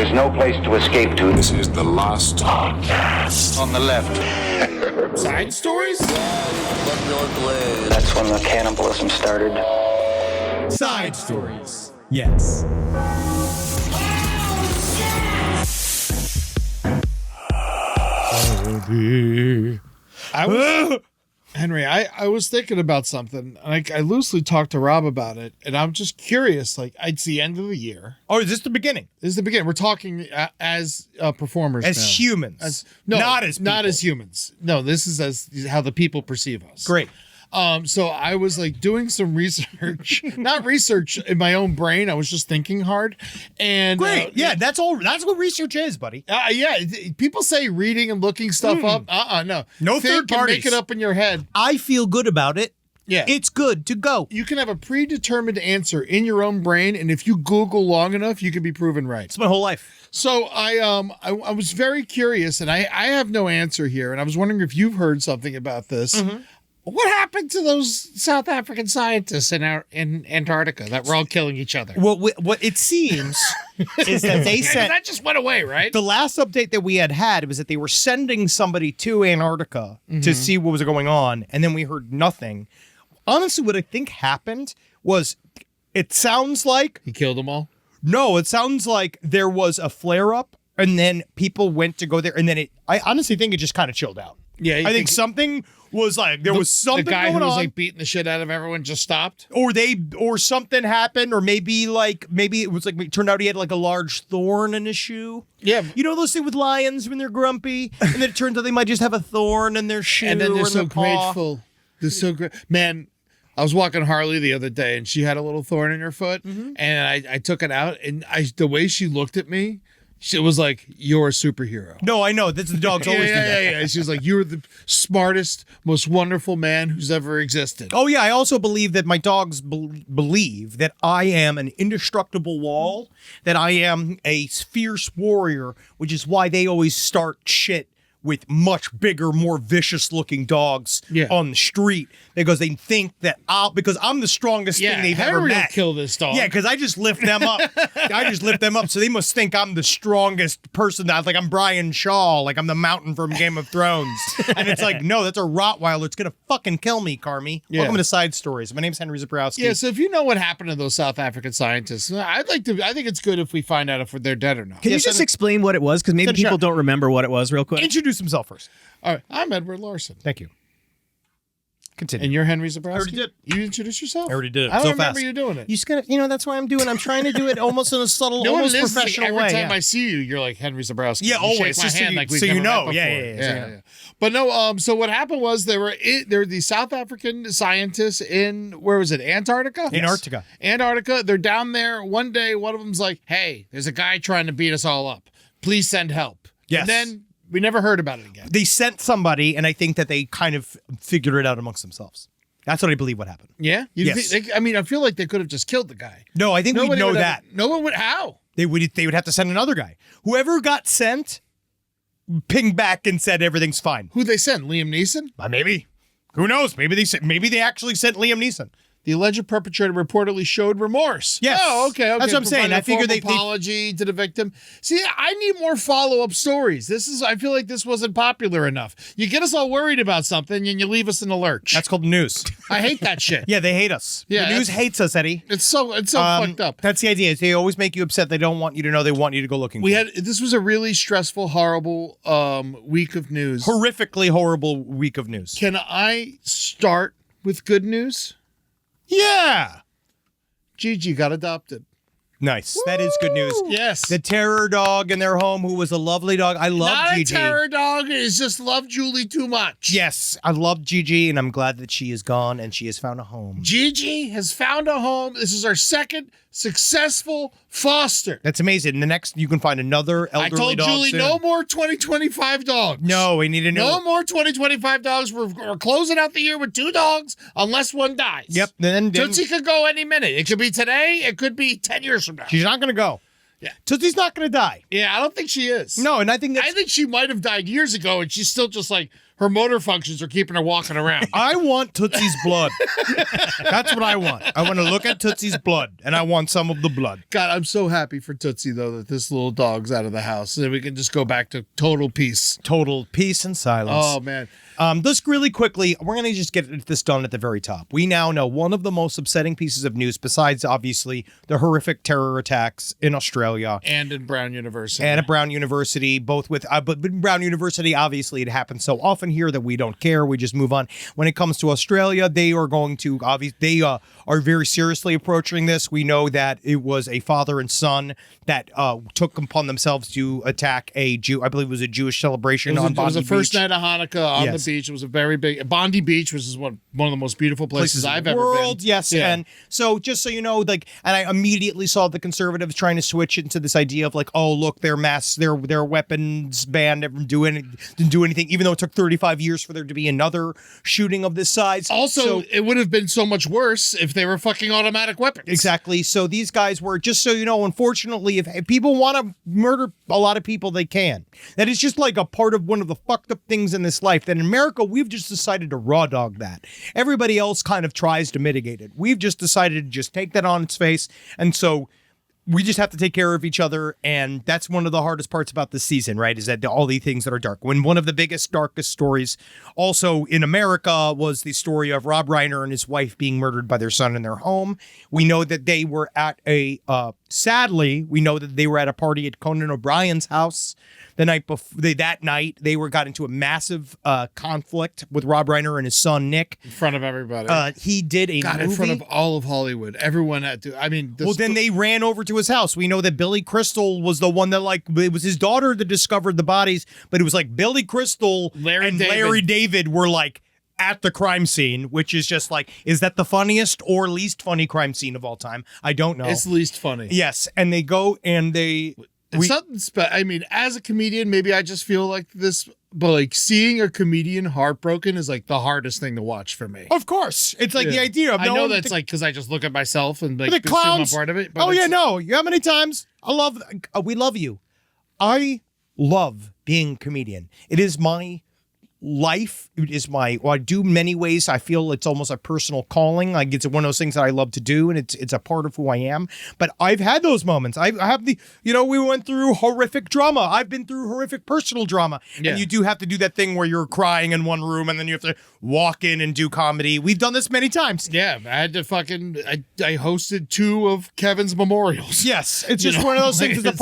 is no place to escape to. This is the last podcast. On the left. Side stories? That's when the cannibalism started. Side stories. Yes. Henry, I was thinking about something. I loosely talked to Rob about it, and I'm just curious. Like, it's the end of the year. Oh, is this the beginning? This is the beginning. We're talking as performers, as now. humans, not as humans. No, this is as how the people perceive us. Great. So I was like doing some research, not research in my own brain. I was just thinking hard. And great. Yeah, that's all. That's what research is, buddy. Yeah. People say reading and looking stuff up. No. No third parties. Make it up in your head. I feel good about it. Yeah. It's good to go. You can have a predetermined answer in your own brain, and if you Google long enough, you can be proven right. It's my whole life. So I was very curious, and I have no answer here, and I was wondering if you've heard something about this. Mm-hmm. What happened to those South African scientists in Antarctica that were all killing each other? Well, what it seems is that they sent... that just went away, right? The last update that we had was that they were sending somebody to Antarctica to see what was going on, and then we heard nothing. Honestly, what I think happened was, it sounds like... He killed them all? No, it sounds like there was a flare-up, and then people went to go there, and then I honestly think it just kind of chilled out. Yeah, I think something was like there was something the guy going who was on, like beating the shit out of everyone just stopped, or something happened, or maybe it was like it turned out he had like a large thorn in his shoe. Yeah, you know those things with lions when they're grumpy, and then it turns out they might just have a thorn in their shoe, and then they're or so their paw. grateful. They're so great, man. I was walking Harley the other day, and she had a little thorn in her foot, and I took it out, and the way she looked at me. It was like, you're a superhero. No, I know. That's the dogs always do that. Yeah. She was like, you're the smartest, most wonderful man who's ever existed. Oh, yeah. I also believe that my dogs believe that I am an indestructible wall, that I am a fierce warrior, which is why they always start shit with much bigger, more vicious-looking dogs on the street, because they think that because I'm the strongest thing they've ever met. Will kill this dog. Yeah, because I just lift them up. So they must think I'm the strongest person. Like I'm Brian Shaw, like I'm the mountain from Game of Thrones. And it's like, no, that's a Rottweiler. It's gonna fucking kill me, Carmi. Yeah. Welcome to Side Stories. My name's Henry Zabrowski. Yeah, so if you know what happened to those South African scientists, I think it's good if we find out if they're dead or not. Can you just explain what it was? Because maybe people don't remember what it was real quick. Introduce himself first. All right, I'm Edward Larson. Thank you. Continue. And you're Henry Zabrowski? I already did. You introduced yourself? I already did it. I don't so remember fast. you doing it. You just gotta, that's why I'm doing. I'm trying to do it almost in a subtle, almost professional way. Every time I see you, you're like Henry Zabrowski. Yeah, you always. shake my hand like we've so never you know. met before. Yeah. But no, so what happened was there were the South African scientists in, where was it, Antarctica? Antarctica. Antarctica. They're down there. One day, one of them's like, hey, there's a guy trying to beat us all up. Please send help. Yes. And then we never heard about it again. They sent somebody, and I think that they kind of figured it out amongst themselves. That's what I believe what happened. Yeah? Yes. I feel like they could have just killed the guy. No, I think we know that. No one would. How? They would have to send another guy. Whoever got sent, pinged back and said everything's fine. Who'd they send? Liam Neeson? Maybe. Who knows? Maybe they actually sent Liam Neeson. The alleged perpetrator reportedly showed remorse. Yes. Oh, okay. That's what I'm saying. I figure they apology to the victim. See, I need more follow-up stories. I feel like this wasn't popular enough. You get us all worried about something and you leave us in the lurch. That's called news. I hate that shit. Yeah, they hate us. Yeah, the news hates us, Eddie. It's so fucked up. That's the idea. Is they always make you upset. They don't want you to know. They want you to go looking. This was a really stressful, horrible week of news. Horrifically horrible week of news. Can I start with good news? Yeah. Gigi got adopted. Nice. Woo! That is good news. Yes. The terror dog in their home, who was a lovely dog. I love Gigi. Not a terror dog. Is just love Julie too much. Yes. I love Gigi, and I'm glad that she is gone and she has found a home. Gigi has found a home. This is our second successful foster. That's amazing. The next, you can find another elderly dog. I told Julie, soon. no more 2025 dogs. No, we need to know. No more 2025 dogs. We're closing out the year with 2 dogs unless one dies. Yep. Then Tootsie could go any minute. It could be today. It could be 10 years from now. She's not going to go. Yeah. Tootsie's not going to die. Yeah, I don't think she is. No, and I think she might have died years ago, and she's still just like, her motor functions are keeping her walking around. I want Tootsie's blood. That's what I want. I want to look at Tootsie's blood, and I want some of the blood. God, I'm so happy for Tootsie, though, that this little dog's out of the house. And then we can just go back to total peace. Total peace and silence. Oh, man. Just really quickly, we're going to just get this done at the very top. We now know one of the most upsetting pieces of news, besides, obviously, the horrific terror attacks in Australia. And in Brown University. And at Brown University, both with, but in Brown University, obviously, it happens so often here that we don't care. We just move on. When it comes to Australia, they are going to, they are very seriously approaching this. We know that it was a father and son that took upon themselves to attack a Jew. I believe it was a Jewish celebration on Bondi Beach. It was the first night of Hanukkah on Yes. the beach. It was a very big, Bondi Beach, which is one of the most beautiful places I've ever been. Yes. Yeah. And so just so you know, like, and I immediately saw the conservatives trying to switch into this idea of like, oh, look, their weapons ban didn't do anything, even though it took 35 years for there to be another shooting of this size. Also, it would have been so much worse if they were fucking automatic weapons. Exactly. So these guys were, just so you know, unfortunately, if people want to murder a lot of people, they can. That is just like a part of one of the fucked up things in this life. That in America, we've just decided to raw dog that. Everybody else kind of tries to mitigate it. We've just decided to just take that on its face. And so we just have to take care of each other. And that's one of the hardest parts about this season, right? Is that all these things that are dark. When one of the biggest, darkest stories also in America was the story of Rob Reiner and his wife being murdered by their son in their home. We know that they were at sadly, we know that they were at a party at Conan O'Brien's house the night before. That night, they got into a massive conflict with Rob Reiner and his son, Nick. In front of everybody. He did a movie. In front of all of Hollywood. Everyone had to. I mean, then they ran over to his house. We know that Billy Crystal was the one that, like, it was his daughter that discovered the bodies, but it was like Billy Crystal and Larry David were like at the crime scene, which is just like, is that the funniest or least funny crime scene of all time? I don't know. It's least funny. Yes, and they go and they... I mean, as a comedian, maybe I just feel like this, but like seeing a comedian heartbroken is like the hardest thing to watch for me. Of course. It's like the idea of... I know that's like, because I just look at myself and like the clowns, I'm part of it. But how many times? We love you. I love being a comedian. It is my life. It is I do many ways. I feel it's almost a personal calling. Like, it's one of those things that I love to do, and it's a part of who I am. But I've had those moments. I have we went through horrific drama. I've been through horrific personal drama. Yeah. And you do have to do that thing where you're crying in one room and then you have to walk in and do comedy. We've done this many times. Yeah, I had to I hosted 2 of Kevin's memorials. Yes, it's just one of those things. It's a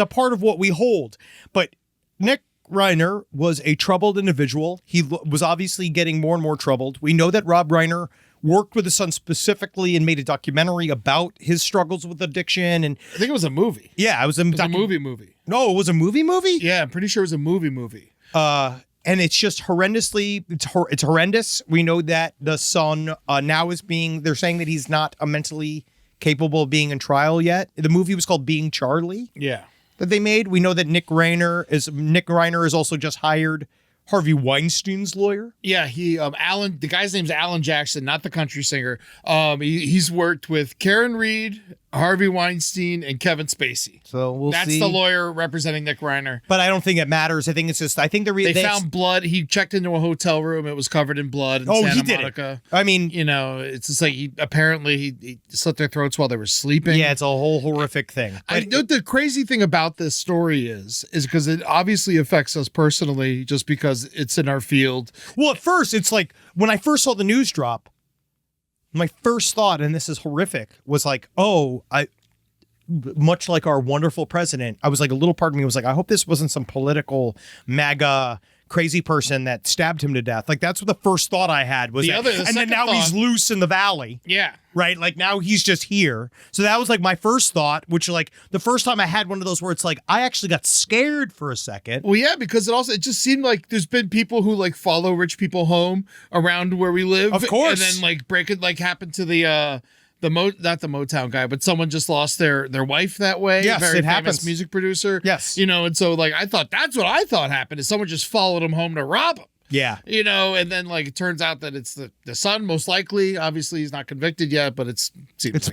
part of what we hold. But Nick Reiner was a troubled individual. He was obviously getting more and more troubled. We know that Rob Reiner worked with his son specifically and made a documentary about his struggles with addiction. And I think it was a movie. Yeah, it was a movie. No, it was a movie? Yeah, I'm pretty sure it was a movie. And it's just horrendously, it's horrendous. We know that the son now they're saying that he's not mentally capable of being in trial yet. The movie was called Being Charlie. Yeah. That they made. We know that Nick Reiner is also just hired Harvey Weinstein's lawyer. Yeah, the guy's name's Alan Jackson, not the country singer. He's worked with Karen Reed, Harvey Weinstein, and Kevin Spacey. So we'll see. That's the lawyer representing Nick Reiner. But I don't think it matters. I think it's just, they found blood. He checked into a hotel room. It was covered in blood in Santa Monica. I mean, it's just like he slit their throats while they were sleeping. Yeah, it's a whole horrific thing. I know the crazy thing about this story is because it obviously affects us personally just because it's in our field. Well, at first, it's like when I first saw the news drop, my first thought, and this is horrific, was like, much like our wonderful president, I was like, a little part of me was like, I hope this wasn't some political MAGA crazy person that stabbed him to death. Like, that's what the first thought I had was and then now he's loose in the valley. Yeah. Right? Like, now he's just here. So that was like my first thought, which, like, the first time I had one of those where it's like, I actually got scared for a second. Well, yeah, because it just seemed like there's been people who like follow rich people home around where we live. Of course. And then like break it, like happened to not the Motown guy, but someone just lost their wife that way. Yes, very it famous happens. music producer. Yes. And so like that's what I thought happened is someone just followed him home to rob him. Yeah. You know, and then like it turns out that it's the son, most likely. Obviously, he's not convicted yet, but it's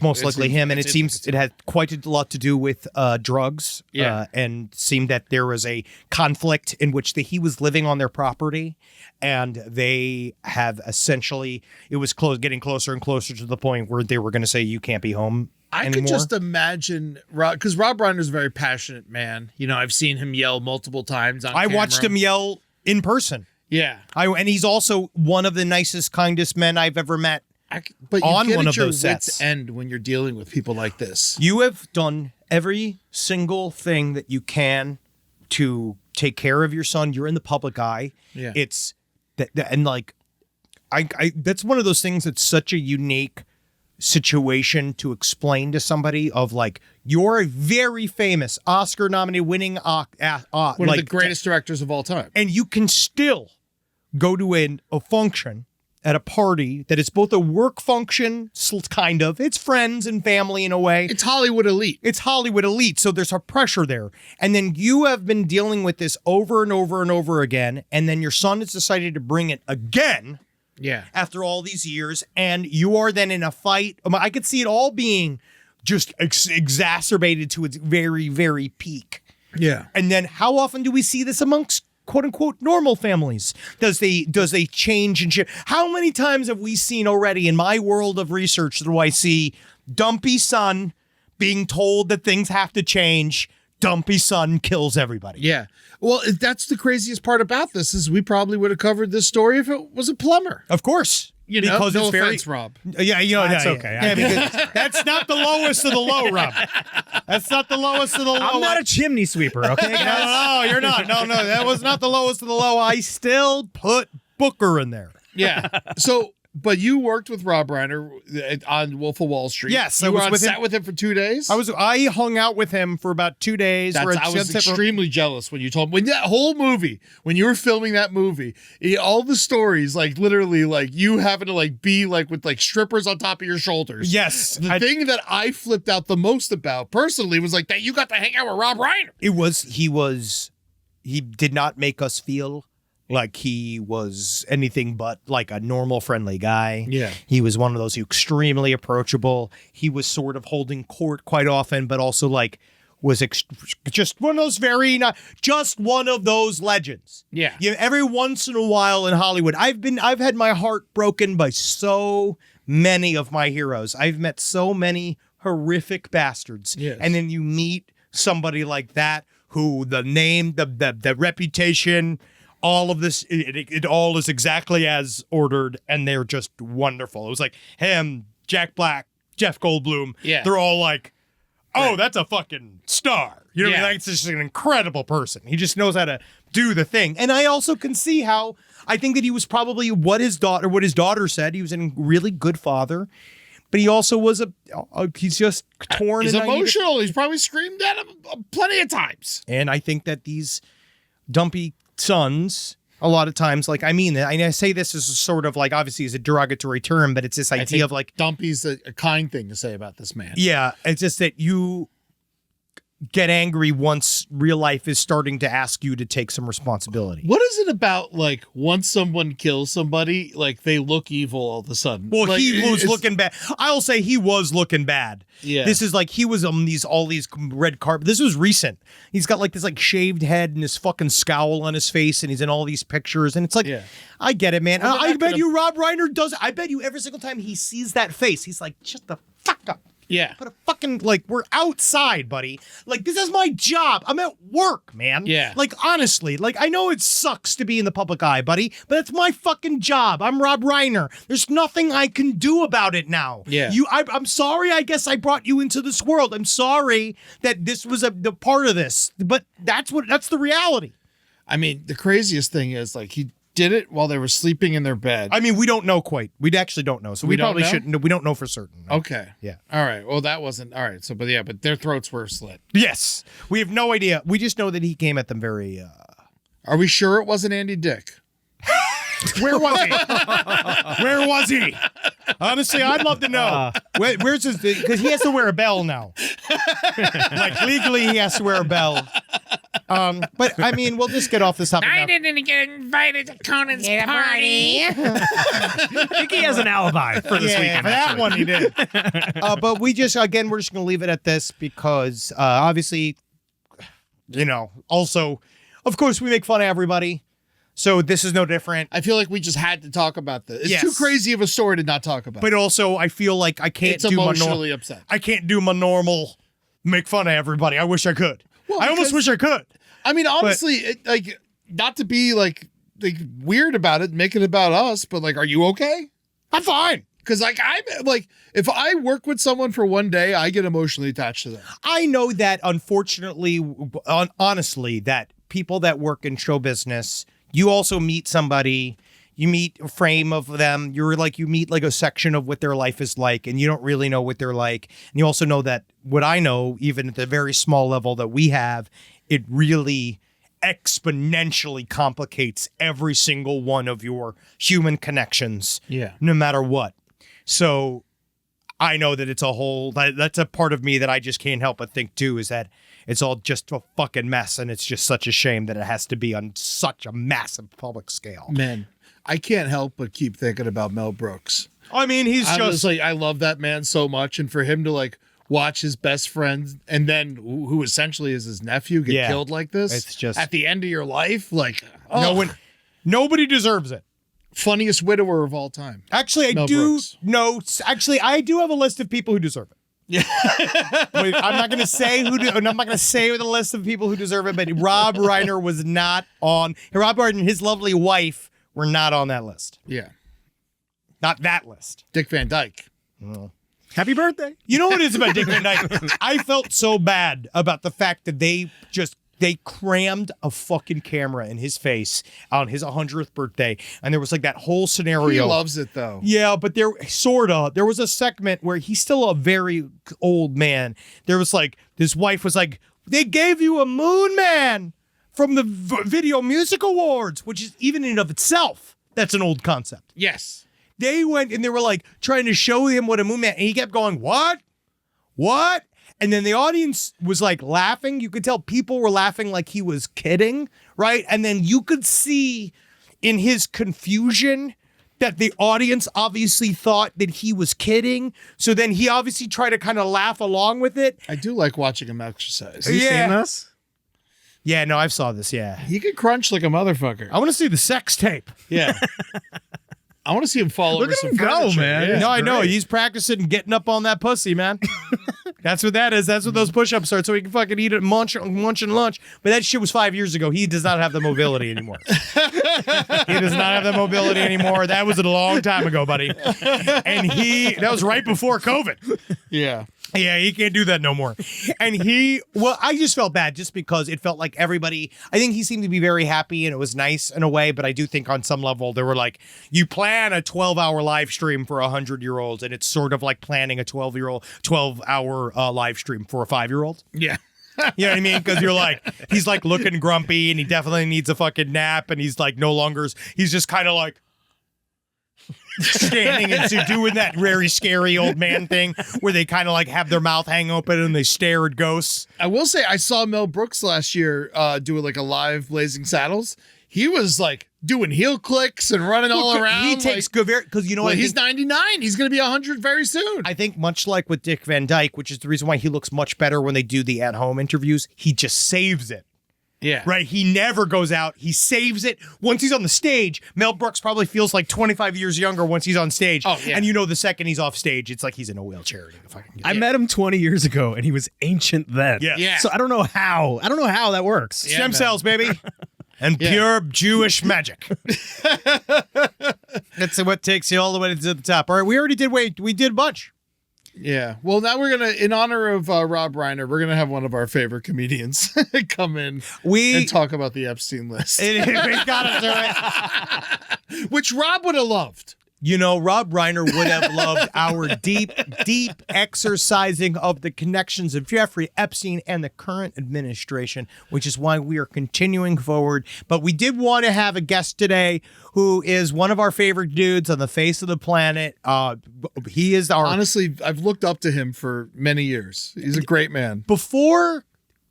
Most likely him, and it seems it had quite a lot to do with drugs. Yeah. And seemed that there was a conflict in which he was living on their property, and they have essentially it was getting closer and closer to the point where they were going to say you can't be home. I anymore. could just imagine because Rob Reiner's a very passionate man. You know, I've seen him yell multiple times on I camera. watched him yell in person. Yeah. And he's also one of the nicest, kindest men I've ever met. But you on get one at of your those sets. wit's end when you're dealing with people like this. You have done every single thing that you can to take care of your son. You're in the public eye. Yeah. It's that and like I that's one of those things that's such a unique situation to explain to somebody of like you're a very famous Oscar nominated winning One of the greatest directors of all time. and you can still go to a function at a party that is both a work function, kind of. It's friends and family in a way. It's Hollywood elite. It's Hollywood elite, so there's a pressure there. And then you have been dealing with this over and over and over again, and then your son has decided to bring it again Yeah. after all these years, and you are then in a fight. I could see it all being just exacerbated to its very, very peak. Yeah. And then how often do we see this amongst quote unquote normal families? Does they change and shift? How many times have we seen already in my world of research do I see dumpy son being told that things have to change? Dumpy son kills everybody. Yeah. Well, that's the craziest part about this is we probably would have covered this story if it was a plumber. Of course. You know, because no it's very, offense, Rob. Yeah, you know, That's yeah, okay. Yeah, because that's not the lowest of the low, Rob. That's not the lowest of the low. I'm not a chimney sweeper, okay, guys? No, you're not. No, that was not the lowest of the low. I still put Booker in there. Yeah. So, but you worked with Rob Reiner on Wolf of Wall Street. Yes, you I were was on with set him. with him for 2 days. I hung out with him for about 2 days. I was extremely jealous when you told me when that whole movie, when you were filming that movie, all the stories, like literally, like you having to like be like with like strippers on top of your shoulders. Yes, The thing that I flipped out the most about personally was like that you got to hang out with Rob Reiner. He did not make us feel like he was anything but like a normal friendly guy. Yeah. He was one of those extremely approachable. He was sort of holding court quite often, but also like was just one of those just one of those legends. Yeah. Every once in a while in Hollywood, I've had my heart broken by so many of my heroes. I've met so many horrific bastards. Yes. And then you meet somebody like that who the name, the reputation, all of this, it all is exactly as ordered, and they're just wonderful. It was like him, Jack Black, Jeff Goldblum. Yeah. They're all like, oh, that's a fucking star. You know what I Yeah. mean? Like, it's just an incredible person. He just knows how to do the thing. And I also can see how, I think that he was probably what his daughter said. He was a really good father, but he also was he's just torn. He's and emotional. He's probably screamed at him plenty of times. And I think that these dumpy sons, a lot of times, like, I mean, I say this as a sort of like, obviously as a derogatory term, but it's this idea of like, Dumpy's a kind thing to say about this man. yeah, it's just that you get angry once real life is starting to ask you to take some responsibility. What is it about like once someone kills somebody, like they look evil all of a sudden? Well, like, he was it's- looking bad. I'll say he was looking bad. Yeah. This is like he was on all these red carpet. This was recent. He's got like this like shaved head and this fucking scowl on his face, and he's in all these pictures. And it's like, Yeah. I get it, man. Well, I they're not bet gonna- you Rob Reiner does. I bet you every single time he sees that face, he's like, shut the fuck up. Yeah. Put a fucking, like, we're outside, buddy. Like, this is my job. I'm at work, man. Yeah. Like, honestly, like, I know it sucks to be in the public eye, buddy, but it's my fucking job. I'm Rob Reiner. There's nothing I can do about it now. Yeah. I'm sorry, I guess I brought you into this world. I'm sorry that this was the part of this, but that's the reality. I mean, the craziest thing is like he did it while they were sleeping in their bed. I mean, we don't know quite. We actually don't know. So we We don't probably know? shouldn't. We don't know for certain. Okay. Yeah. All right. Well, that wasn't all right. So, but their throats were slit. Yes. We have no idea. We just know that he came at them very, Are we sure it wasn't Andy Dick? Where was he? Where was he? Honestly, I'd love to know. Where's his? Because he has to wear a bell now. Like legally, he has to wear a bell. But I mean, we'll just get off this topic now. didn't get invited to Conan's party. I think he has an alibi for this weekend. For that one he did. But we're just going to leave it at this because obviously, also, of course, we make fun of everybody. So this is no different. I feel like we just had to talk about this. It's Yes. too crazy of a story to not talk about. But also, I feel like I can't It's do my emotionally upset. I can't do my normal make fun of everybody. I wish I could. Well, I almost because- wish I could. I mean, honestly, not to be like weird about it, make it about us, but like, are you okay? I'm fine. Because I'm like, if I work with someone for one day, I get emotionally attached to them. I know that, unfortunately, honestly, that people that work in show business, you also meet somebody, you meet a frame of them, you meet like a section of what their life is like, and you don't really know what they're like. And you also know that what I know, even at the very small level that we have, it really exponentially complicates every single one of your human connections, no matter what. So I know that it's that's a part of me that I just can't help but think too, is that it's all just a fucking mess, and it's just such a shame that it has to be on such a massive public scale. Man, I can't help but keep thinking about Mel Brooks. I mean, I love that man so much, and for him to like watch his best friend and then who essentially is his nephew get killed like this, it's just at the end of your life, like nobody deserves it. Funniest widower of all time. Actually, Mel Brooks. I do have a list of people who deserve it. Yeah, I'm not going to say I'm not going to say the list of people who deserve it, but Rob Reiner was not on. Rob Reiner and his lovely wife were not on that list. Yeah, not that list. Dick Van Dyke. Happy birthday. You know what it is about Dick Van Dyke? I felt so bad about the fact that they crammed a fucking camera in his face on his 100th birthday. And there was like that whole scenario. He loves it though. Yeah, but there was a segment where he's still a very old man. There was like, his wife was like, they gave you a moon man from the Video Music Awards, which is even in and of itself, that's an old concept. Yes. They went and they were like trying to show him what a moon man, and he kept going, what? And then the audience was like laughing. You could tell people were laughing like he was kidding, right? And then you could see in his confusion that the audience obviously thought that he was kidding. So then he obviously tried to kind of laugh along with it. I do like watching him exercise. Have you seen this? Yeah, no, I've saw this, yeah. He could crunch like a motherfucker. I want to see the sex tape. Yeah. I want to see him fall Look over at some him go, furniture. man. Yeah. No, I know. He's practicing getting up on that pussy, man. That's what that is. That's what those push-ups are, so he can fucking eat it, munch and lunch. But that shit was 5 years ago. He does not have the mobility anymore. He does not have the mobility anymore. That was a long time ago, buddy. And that was right before COVID. Yeah. Yeah, he can't do that no more. And I just felt bad just because it felt like everybody, I think he seemed to be very happy and it was nice in a way, but I do think on some level they were like, you plan a 12-hour live stream for 100-year-olds and it's sort of like planning a 12-hour live stream for a 5-year-old. Yeah. You know what I mean? Because you're like, he's like looking grumpy and he definitely needs a fucking nap and he's like he's just kind of like, standing and doing that very scary old man thing where they kind of like have their mouth hang open and they stare at ghosts. I will say I saw Mel Brooks last year doing like a live Blazing Saddles. He was like doing heel clicks and running all around. He takes good because you know what? He's 99. He's going to be 100 very soon. I think much like with Dick Van Dyke, which is the reason why he looks much better when they do the at-home interviews, he just saves it. Yeah. Right. He never goes out. He saves it. Once he's on the stage, Mel Brooks probably feels like 25 years younger once he's on stage. Oh, yeah. And the second he's off stage, it's like he's in a wheelchair. I met him 20 years ago and he was ancient then. Yeah. Yeah. So I don't know how that works. Yeah, Stem man. cells, baby. And pure Jewish magic. That's what takes you all the way to the top. All right, we did a bunch. Yeah. Well, now we're going to, in honor of Rob Reiner, we're going to have one of our favorite comedians come in and talk about the Epstein List. We gotta do it. Which Rob would have loved. Rob Reiner would have loved our deep exercising of the connections of Jeffrey Epstein and the current administration, which is why we are continuing forward. But we did want to have a guest today who is one of our favorite dudes on the face of the planet. He is our... Honestly, I've looked up to him for many years. He's a great man. Before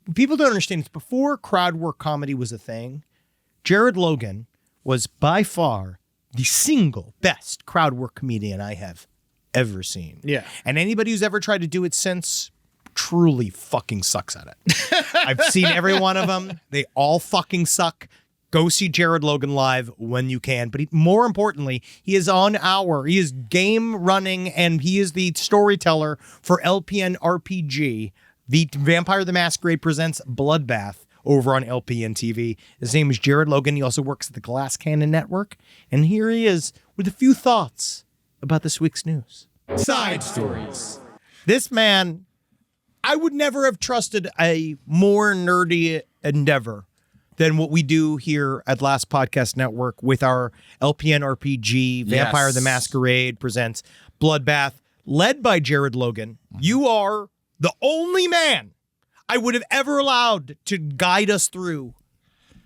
what people don't understand is before crowd work comedy was a thing, Jared Logan was by far the single best crowd work comedian I have ever seen. Yeah. And anybody who's ever tried to do it since truly fucking sucks at it. I've seen every one of them. They all fucking suck. Go see Jared Logan live when you can. But more importantly, he is he is game running, and he is the storyteller for LPNRPG. The Vampire the Masquerade presents Bloodbath over on LPN TV. His name is Jared Logan. He also works at the Glass Cannon Network. And here he is with a few thoughts about this week's news. Side stories. This man, I would never have trusted a more nerdy endeavor than what we do here at Last Podcast Network with our LPN RPG, Vampire the Masquerade presents Bloodbath, led by Jared Logan. You are the only man I would have ever allowed to guide us through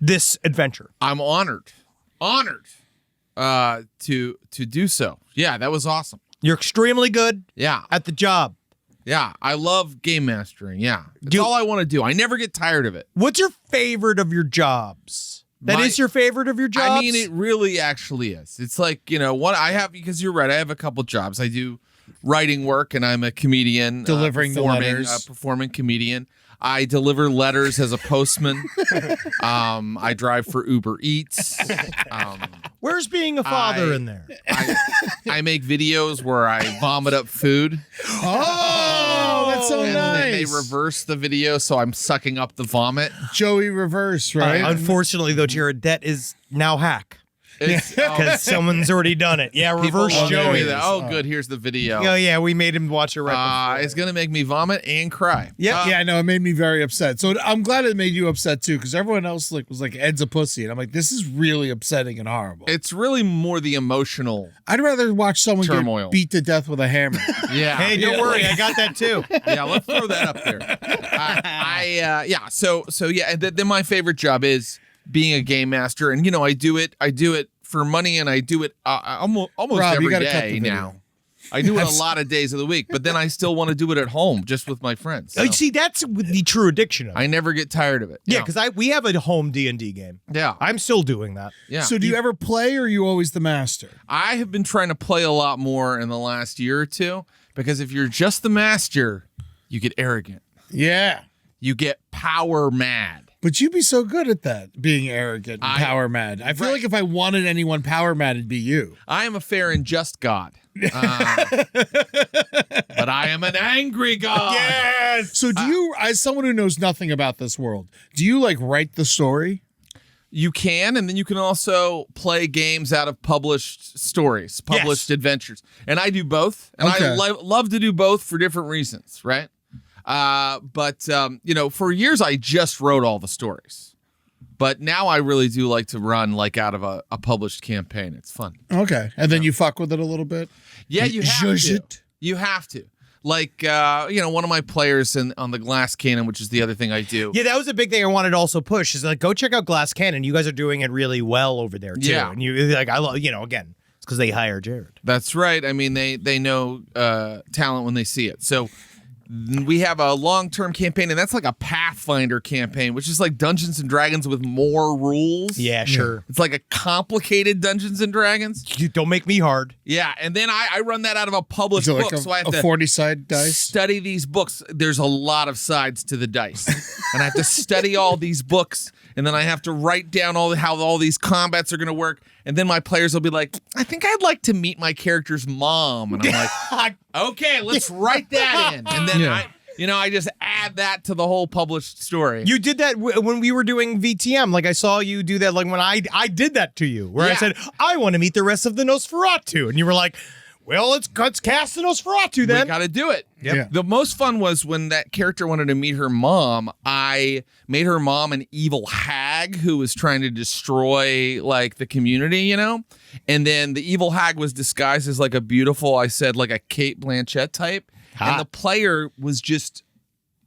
this adventure. I'm honored to do so. Yeah, that was awesome. You're extremely good Yeah. at the job. Yeah, I love game mastering. Yeah. That's all I want to do. I never get tired of it. What's your favorite of your jobs? That is your favorite of your jobs? I mean, it really actually is. It's like, what I have, because you're right, I have a couple jobs. I do writing work, and I'm a comedian. Delivering the letters. Performing comedian. I deliver letters as a postman. I drive for Uber Eats. Where's being a father in there? I make videos where I vomit up food. Oh, that's so And nice. then they reverse the video, so I'm sucking up the vomit. Joey reverse, right? Unfortunately, though, Jared, that is now hack. It's, Because someone's already done it. Yeah, people reverse will tell me Joey. that, oh, good, here's the video. Oh, yeah, we made him watch it right before. It's going to make me vomit and cry. Yeah, I know. It made me very upset. So I'm glad it made you upset too, because everyone else was like, Ed's a pussy, and I'm like, this is really upsetting and horrible. It's really more the emotional. I'd rather watch someone Turmoil. get beat to death with a hammer. Yeah. Hey, don't worry, I got that too. Yeah, let's throw that up there. So yeah, and then my favorite job is being a game master, and I do it for money, and I do it almost Rob, you every gotta cut day the video. now. I do it a lot of days of the week, but then I still want to do it at home, just with my friends. So See, that's the true addiction of it. I never get tired of it. Yeah, because we have a home D&D game. Yeah. I'm still doing that. Yeah. So do you ever play, or are you always the master? I have been trying to play a lot more in the last year or two, because if you're just the master, you get arrogant. Yeah. You get power mad. But you'd be so good at that, being arrogant and power mad. I feel like if I wanted anyone power mad, it'd be you. I am a fair and just God. But I am an angry God. Yes. So do you, as someone who knows nothing about this world, do you write the story? You can, and then you can also play games out of published stories, published adventures. And I do both. And Okay. I love to do both for different reasons, right? But for years I just wrote all the stories. But now I really do like to run out of a published campaign. It's fun. Okay. And then you fuck with it a little bit? Yeah, you have Zhuzh to. it. You have to. One of my players on the Glass Cannon, which is the other thing I do. Yeah, that was a big thing I wanted to also push is go check out Glass Cannon. You guys are doing it really well over there too. Yeah. And you I love, again, it's because they hire Jared. That's right. I mean, they know talent when they see it. So we have a long-term campaign, and that's like a Pathfinder campaign, which is like Dungeons and Dragons with more rules. Yeah, sure. It's like a complicated Dungeons and Dragons. You don't make me hard. Yeah, and then I run that out of a published Is it book, so I have a to 40-side dice? study these books. There's a lot of sides to the dice, and I have to study all these books, and then I have to write down how all these combats are going to work. And then my players will be like, I think I'd like to meet my character's mom. And I'm like, okay, let's write that in. And then I just add that to the whole published story. You did that when we were doing VTM. I saw you do that when I did that to you, where I said, I want to meet the rest of the Nosferatu. And you were like, well, let's cast the Nosferatu then. We got to do it. Yep. Yeah. The most fun was when that character wanted to meet her mom. I made her mom an evil hag who was trying to destroy the community, And then the evil hag was disguised as a beautiful, I said a Cate Blanchett type. And the player was just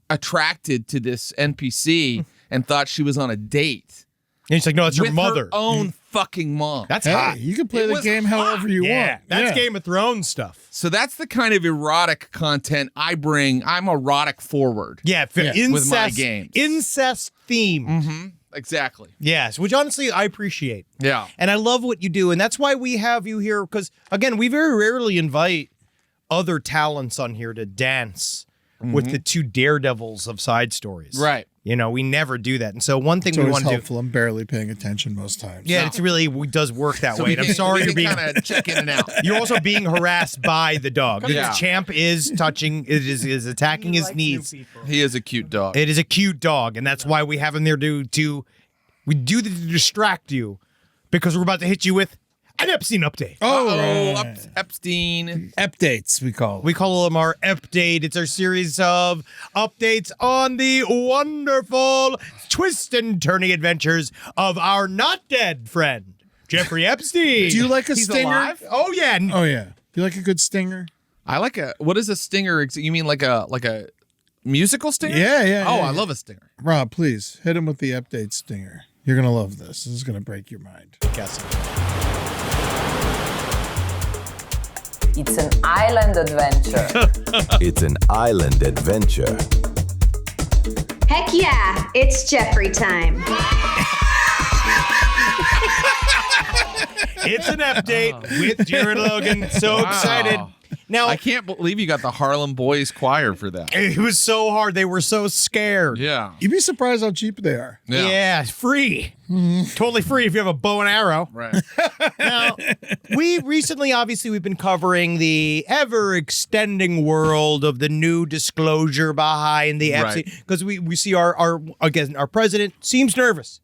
attracted to this NPC and thought she was on a date. And he's like, no, it's your with mother. her own fucking mom. That's Hey, hot. you can play It the was game however you Yeah, want. that's Yeah. Game of Thrones stuff. So that's the kind of erotic content I bring. I'm erotic forward. Yeah, Yeah. With my games. Incest theme. Mm-hmm. Exactly. Yes, which honestly I appreciate. Yeah. And I love what you do. And that's why we have you here. Because, again, we very rarely invite other talents on here to dance with the two daredevils of side stories. Right. You know, we never do that. And so one thing It's we always want to do. helpful. I'm barely paying attention most times. Yeah, it's really does work that way. And I'm sorry you're being. kind of check in and out. You're also being harassed by the dog. Yeah. The champ is touching, is attacking his knees. He is a cute dog. It is a cute dog, and that's why we have him there to we do that to distract you, because we're about to hit you with an Epstein update. Oh, Epstein. updates we call it. We call them our update. It's our series of updates on the wonderful twist and turning adventures of our not dead friend, Jeffrey Epstein. Do you like a He's stinger? alive? Oh yeah. Oh yeah. Do you like a good stinger? I like a. What is a stinger? You mean like a musical stinger? Yeah. Oh, yeah. I love a stinger. Rob, please hit him with the update stinger. You're gonna love this. This is gonna break your mind. It's an island adventure. It's an island adventure. Heck yeah, it's Jeffrey time. It's an update with Jared Logan. So excited. Now, I can't believe you got the Harlem Boys Choir for that. it was so hard. They were so scared. Yeah. You'd be surprised how cheap they are. Yeah, free. Totally free if you have a bow and arrow. Right. Now, we recently, obviously, we've been covering the ever-extending world of the new disclosure behind the Epstein, because we see our president seems nervous.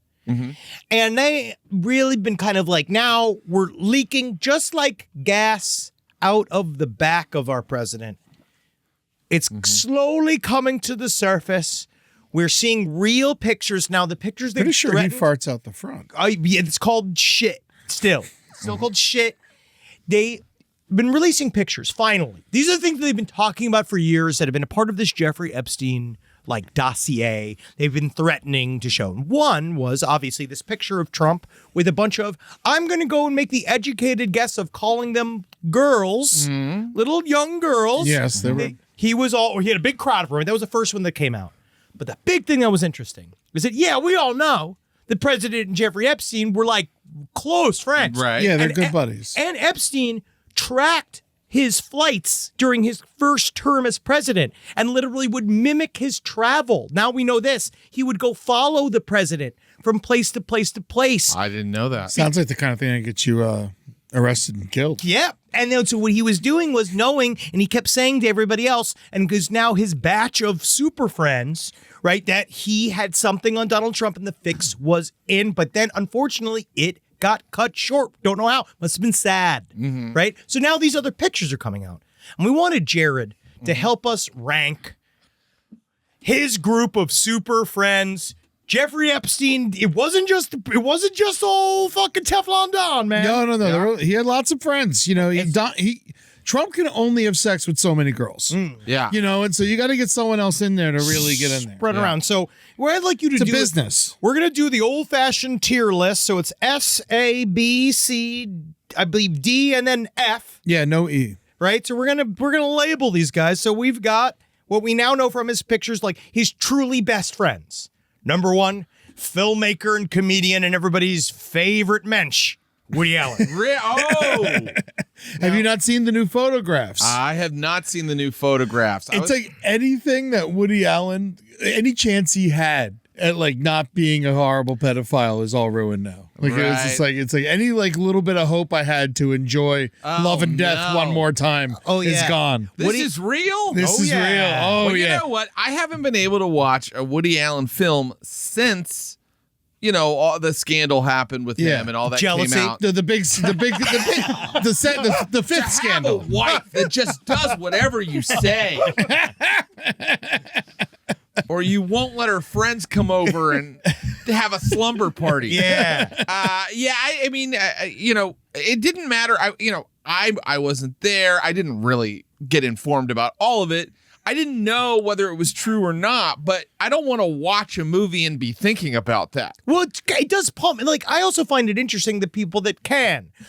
And they really been kind of like, now we're leaking just like gas out of the back of our president. It's slowly coming to the surface. We're seeing real pictures now. The pictures they Pretty sure he farts out the front. yeah, it's called shit. Still called shit. They've been releasing pictures. Finally, these are the things they've been talking about for years that have been a part of this Jeffrey Epstein dossier. They've been threatening to show. One was obviously this picture of Trump with a bunch of, I'm going to go and make the educated guess of calling them girls, little young girls. Yes, they were. He had a big crowd for him. That was the first one that came out. But the big thing that was interesting is that, yeah, we all know the president and Jeffrey Epstein were like close friends. Right. Yeah, they're And good buddies. And Epstein tracked his flights during his first term as president and literally would mimic his travel. Now we know this. He would go follow the president from place to place to place. I didn't know that. Sounds like the kind of thing that gets you arrested and killed. Yeah. And then so what he was doing was knowing, and he kept saying to everybody else, and because now his batch of super friends, right, that he had something on Donald Trump and the fix was in. But then unfortunately it got cut short. Don't know how. Must have been sad. Right? So now these other pictures are coming out. And we wanted Jared to help us rank his group of super friends. Jeffrey Epstein, it wasn't just old fucking Teflon Don, man. No. He had lots of friends. You know, Trump can only have sex with so many girls. Yeah. You know, and so you got to get someone else in there to really get in there. Spread around. So what I'd like you to It's a do business. We're gonna do the old-fashioned tier list. So it's S, A, B, C, I believe D, and then F. Yeah, no E. Right. So we're gonna label these guys. So we've got what we now know from his pictures, like his truly best friends. Number one, filmmaker and comedian and everybody's favorite mensch, Woody Allen. Have you not seen the new photographs? I have not seen the new photographs. It's like anything that Woody Allen, any chance he had at like not being a horrible pedophile is all ruined now. Like it's like any like little bit of hope I had to enjoy Love and Death one more time is gone. This is real? This is real. Oh Well, yeah. You know what? I haven't been able to watch a Woody Allen film since, you know, all the scandal happened with him and all that Jealousy. came out. The fifth scandal. A wife that just does whatever you say. Or you won't let her friends come over and have a slumber party. Yeah. I mean, you know, it didn't matter. I wasn't there. I didn't really get informed about all of it. I didn't know whether it was true or not, but I don't want to watch a movie and be thinking about that. Well, it does pump. Like, I also find it interesting that people that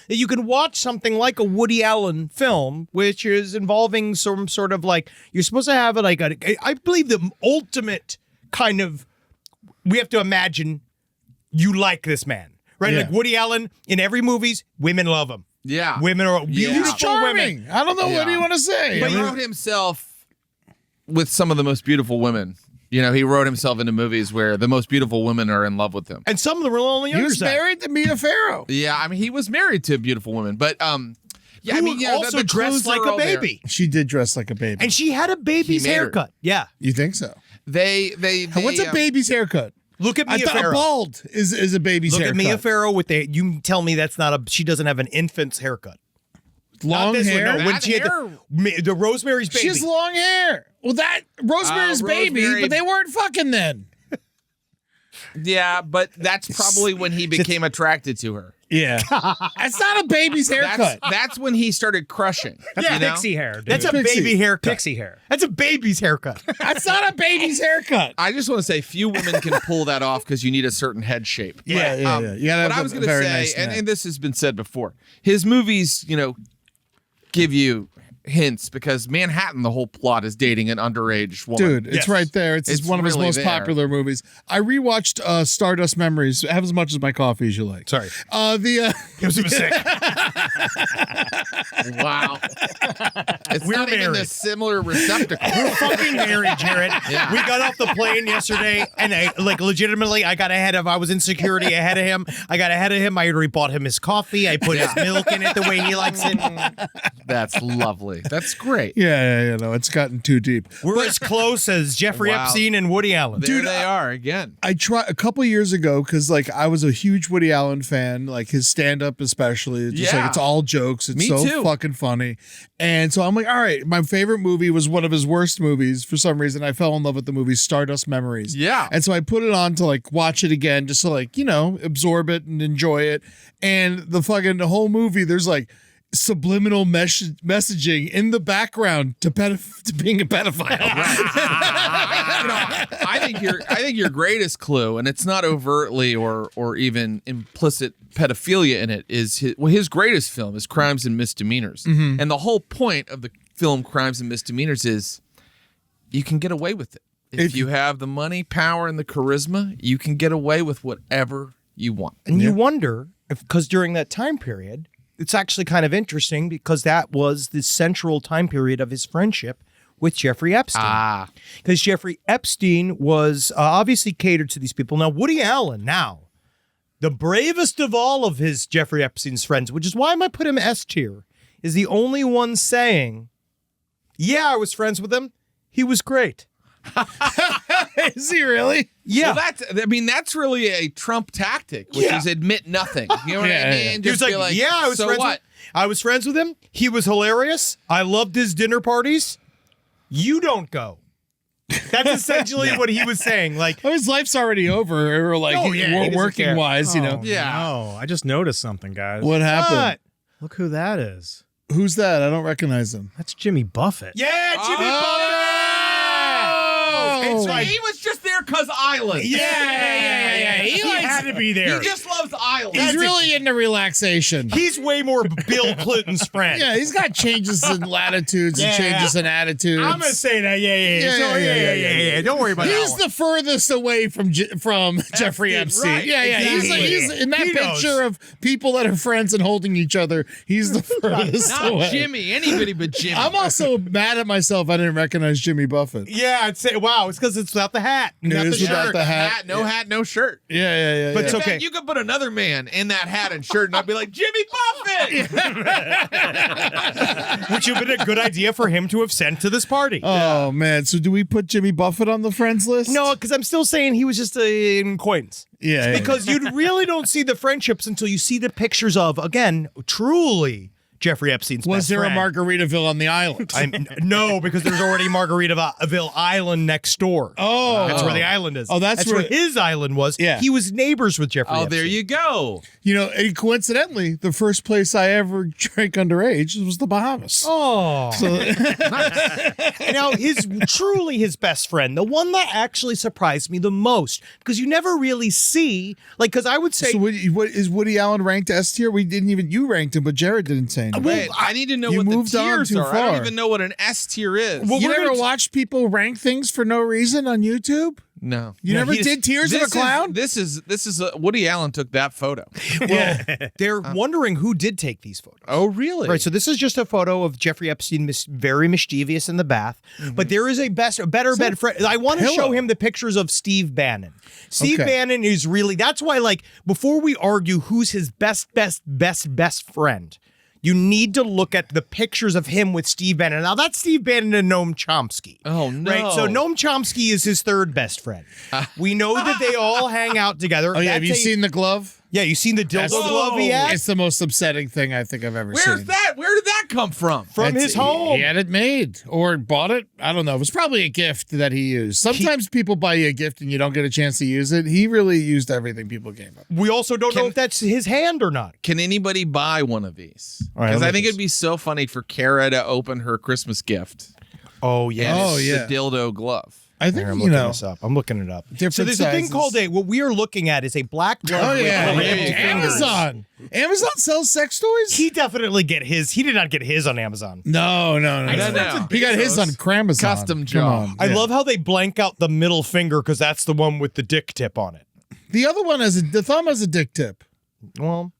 you can watch something like a Woody Allen film, which is involving some sort of like, you're supposed to have I believe the ultimate kind of, we have to imagine you like this man, right? Yeah. Like Woody Allen in every movies, women love him. Yeah. Women are beautiful He's charming. women. I don't know what do you want to say. But he wrote himself with some of the most beautiful women. You know, he wrote himself into movies where the most beautiful women are in love with him. And some of them are only He younger was married to Mia Farrow. Yeah, I mean, he was married to a beautiful woman, but yeah, I mean, yeah, also the dressed clues like are a all there. baby. She did dress like a baby. And she had a baby's He made her. haircut. Yeah. You think so? They What's a baby's haircut? Look at I Mia thought Farrow. bald is a baby's Look haircut. at Mia Farrow with you tell me that's not she doesn't have an infant's haircut. Long Not this hair. one, no, when That she had the Rosemary's Baby. She has long hair. Well, that Rosemary's Baby, Rosemary- but they weren't fucking then. Yeah, but that's probably when he became attracted to her. Yeah, that's not a baby's haircut. That's when he started crushing. That's you know? pixie hair, dude. That's a Pixie. baby haircut. Pixie hair. That's a baby's haircut. That's not a baby's haircut. I just want to say few women can pull that off because you need a certain head shape. Yeah. You gotta What have I was a going to very say, nice neck. and this has been said before, his movies, give you hints because Manhattan, the whole plot is dating an underage woman. Dude, it's Yes. right there. It's one of his really most there. popular movies. I rewatched Stardust Memories. Have as much as my coffee as you like. Sorry. The It was a mistake. Wow. It's We're not even married. a similar receptacle. We're fucking married, Jared. Yeah. We got off the plane yesterday, and legitimately, I was in security ahead of him. I got ahead of him. I already bought him his coffee. I put his milk in it the way he likes it. That's lovely. That's great. yeah. No, it's gotten too deep. We're as close as Jeffrey Wow. Epstein and Woody Allen. There they are again. I tried a couple years ago because I was a huge Woody Allen fan, like his stand up especially. It's just Yeah. it's all jokes. It's Me so too. fucking funny. And so I'm like, all right, my favorite movie was one of his worst movies. For some reason, I fell in love with the movie Stardust Memories. Yeah. And so I put it on to watch it again, just to absorb it and enjoy it. And the whole movie, there's subliminal messaging in the background to being a pedophile. I think your greatest clue, and it's not overtly or even implicit pedophilia in it, is his greatest film is Crimes and Misdemeanors. Mm-hmm. And the whole point of the film Crimes and Misdemeanors is you can get away with it. If you have the money, power, and the charisma, you can get away with whatever you want. And you wonder because during that time period, it's actually kind of interesting because that was the central time period of his friendship with Jeffrey Epstein. Because Jeffrey Epstein was obviously catered to these people. Now, Woody Allen, the bravest of all of his Jeffrey Epstein's friends, which is why I might put him S tier, is the only one saying, yeah, I was friends with him. He was great. Is he really? Yeah. Well, that's really a Trump tactic, which is admit nothing. You know what I mean? Yeah. He was Just be like, yeah, I was so friends what? I was friends with him. He was hilarious. I loved his dinner parties. You don't go. That's essentially what he was saying. His life's already over, or he doesn't care. working wise, Oh, Yeah. No, I just noticed something, guys. What happened? What? Look who that is. Who's that? I don't recognize him. That's Jimmy Buffett. Yeah, Jimmy Buffett! And so he was just there because Island. Yeah. He had to be there. He just loves Island. He's really into relaxation. He's way more Bill Clinton's friend. Yeah, he's got changes in latitudes and changes in attitudes. I'm gonna say that. Yeah. Don't worry about He's that. the furthest away from Jeffrey Epstein. right, Yeah. exactly. He's in that He knows. picture of people that are friends and holding each other. He's the furthest Not away. Jimmy, anybody but Jimmy. I'm also mad at myself. I didn't recognize Jimmy Buffett. Yeah, I'd say, wow, it's because it's without the hat. It Not is the without shirt. the hat. No shirt. Yeah. But it's In fact, okay. you could put another man in that hat and shirt, and I'd be like, Jimmy Buffett. Which would have been a good idea for him to have sent to this party. Oh man. So do we put Jimmy Buffett on the friends list? No, because I'm still saying he was just an acquaintance. Yeah. Because you really don't see the friendships until you see the pictures of, again, truly Jeffrey Epstein's Was best there friend. a Margaritaville on the island? No, because there's already Margaritaville Island next door. Oh. That's where the island is. Oh, that's where- where his island was. Yeah. He was neighbors with Jeffrey Oh, Epstein. there you go. You know, and coincidentally, the first place I ever drank underage was the Bahamas. Oh. Now, truly his best friend, the one that actually surprised me the most, because you never really see, like, because I would say. So what is Woody Allen ranked S tier? You ranked him, but Jared didn't say anything. Wait, I need to know you what the moved on tiers too are. I don't far. even know what an S tier is. Well, You we're never gonna- watched people rank things for no reason on YouTube? No. You never did Tears of a Clown? This is Woody Allen took that photo. Well, they're wondering who did take these photos. Oh, really? Right, so this is just a photo of Jeffrey Epstein, very mischievous in the bath. But there is a better friend. I want to show him the pictures of Steve Bannon. Steve Bannon is really, that's why, like, before we argue who's his best friend, you need to look at the pictures of him with Steve Bannon. Now, that's Steve Bannon and Noam Chomsky. Oh, no. Right, so Noam Chomsky is his third best friend. We know that they all hang out together. Oh, yeah. Have That's you seen the glove? Yeah, you seen the dildo glove he had? It's the most upsetting thing I think I've ever seen. Where's that? Where did that come from? From his home. He had it made or bought it. I don't know. It was probably a gift that he used. Sometimes people buy you a gift and you don't get a chance to use it. He really used everything people gave him. We also don't know if that's his hand or not. Can anybody buy one of these? All right, Because let me I think just- it'd be so funny for Kara to open her Christmas gift. Oh, yeah. And Oh, it's yeah. the dildo glove. I think, I'm you looking know. this up. I'm looking it up. So Different there's a thing sizes. called what we are looking at is a black glove. Oh, with yeah. ribbed Yeah. fingers. Amazon. Amazon sells sex toys? He definitely get his. He did not get his on Amazon. No. No. He got his on Cramazon. Custom Come job. on. I Yeah. love how they blank out the middle finger because that's the one with the dick tip on it. The other one the thumb has a dick tip. Well,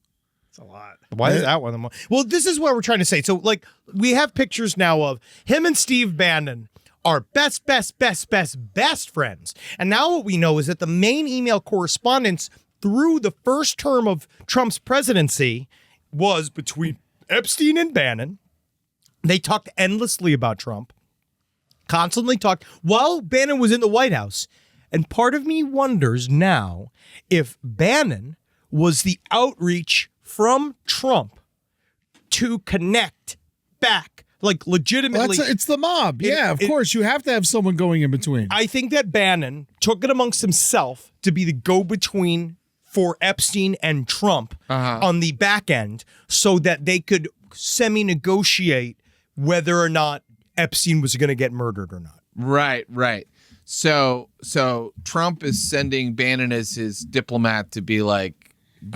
it's a lot. Why is that one the most? Well, this is what we're trying to say. So, like, we have pictures now of him and Steve Bannon are best friends. And now what we know is that the main email correspondence through the first term of Trump's presidency was between Epstein and Bannon. They talked endlessly about Trump, constantly talked while Bannon was in the White House. And part of me wonders now if Bannon was the outreach from Trump to connect back, like legitimately. It's the mob. Yeah, of course. You have to have someone going in between. I think that Bannon took it amongst himself to be the go-between for Epstein and Trump on the back end so that they could semi-negotiate whether or not Epstein was going to get murdered or not. Right. So Trump is sending Bannon as his diplomat to be like,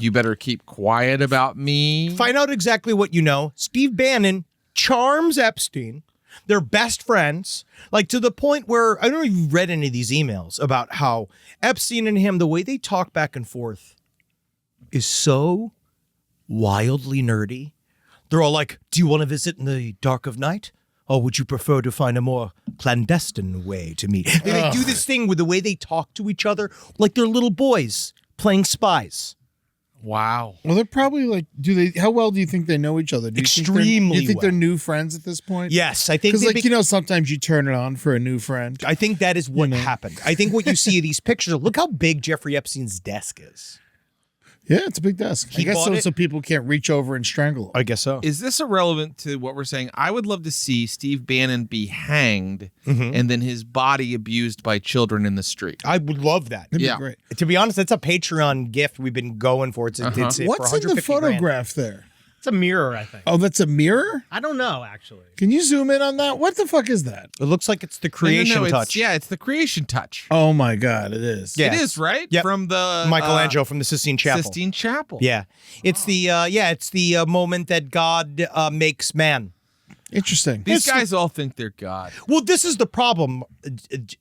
you better keep quiet about me. Find out exactly what you know. Steve Bannon charms Epstein. They're best friends, like to the point where I don't know if you've read any of these emails about how Epstein and him, the way they talk back and forth is so wildly nerdy. They're all like, do you want to visit in the dark of night? Or would you prefer to find a more clandestine way to meet? They do this thing with the way they talk to each other, like they're little boys playing spies. Wow. Well, they're probably like, how well do you think they know each other? Do you Extremely do you think they're well. new friends at this point? Yes, I think Because, sometimes you turn it on for a new friend. I think that is what happened. I think what you see of these pictures, look how big Jeffrey Epstein's desk is. Yeah, it's a big desk. He I guess bought it? so people can't reach over and strangle him. I guess so. Is this irrelevant to what we're saying? I would love to see Steve Bannon be hanged and then his body abused by children in the street. I would love that. That'd Yeah. be great. To be honest, that's a Patreon gift we've been going for. It's for What's in the 150 grand. photograph there? It's a mirror, I think. Oh, that's a mirror? I don't know, actually. Can you zoom in on that? What the fuck is that? It looks like it's the No, creation it's- touch. Yeah, it's the creation touch. Oh my God, it is. Yeah. It is, right? Yep. From the Michelangelo from the Sistine Chapel. Sistine Chapel. Yeah, it's the moment that God makes man. Interesting. These guys all think they're God. Well, this is the problem,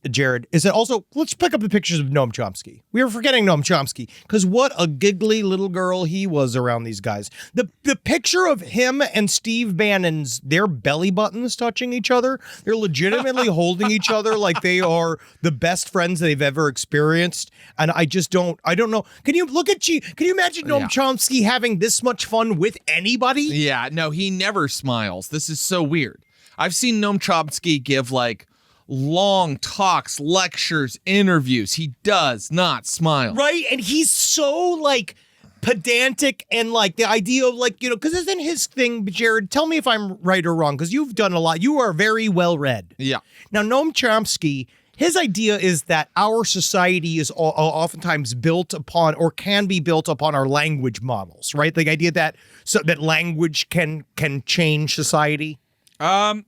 Jared, is that also, let's pick up the pictures of Noam Chomsky. We were forgetting Noam Chomsky, because what a giggly little girl he was around these guys. The picture of him and Steve Bannon's, their belly buttons touching each other, they're legitimately holding each other like they are the best friends they've ever experienced. And I don't know. Can you imagine Noam Chomsky having this much fun with anybody? Yeah, no, he never smiles. This is so weird. I've seen Noam Chomsky give like long talks, lectures, interviews. He does not smile. Right? And he's so like pedantic and like the idea of like, because isn't his thing, Jared, tell me if I'm right or wrong, because you've done a lot. You are very well read. Yeah. Now, Noam Chomsky, his idea is that our society is oftentimes built upon or can be built upon our language models, right? The idea that that language can change society. I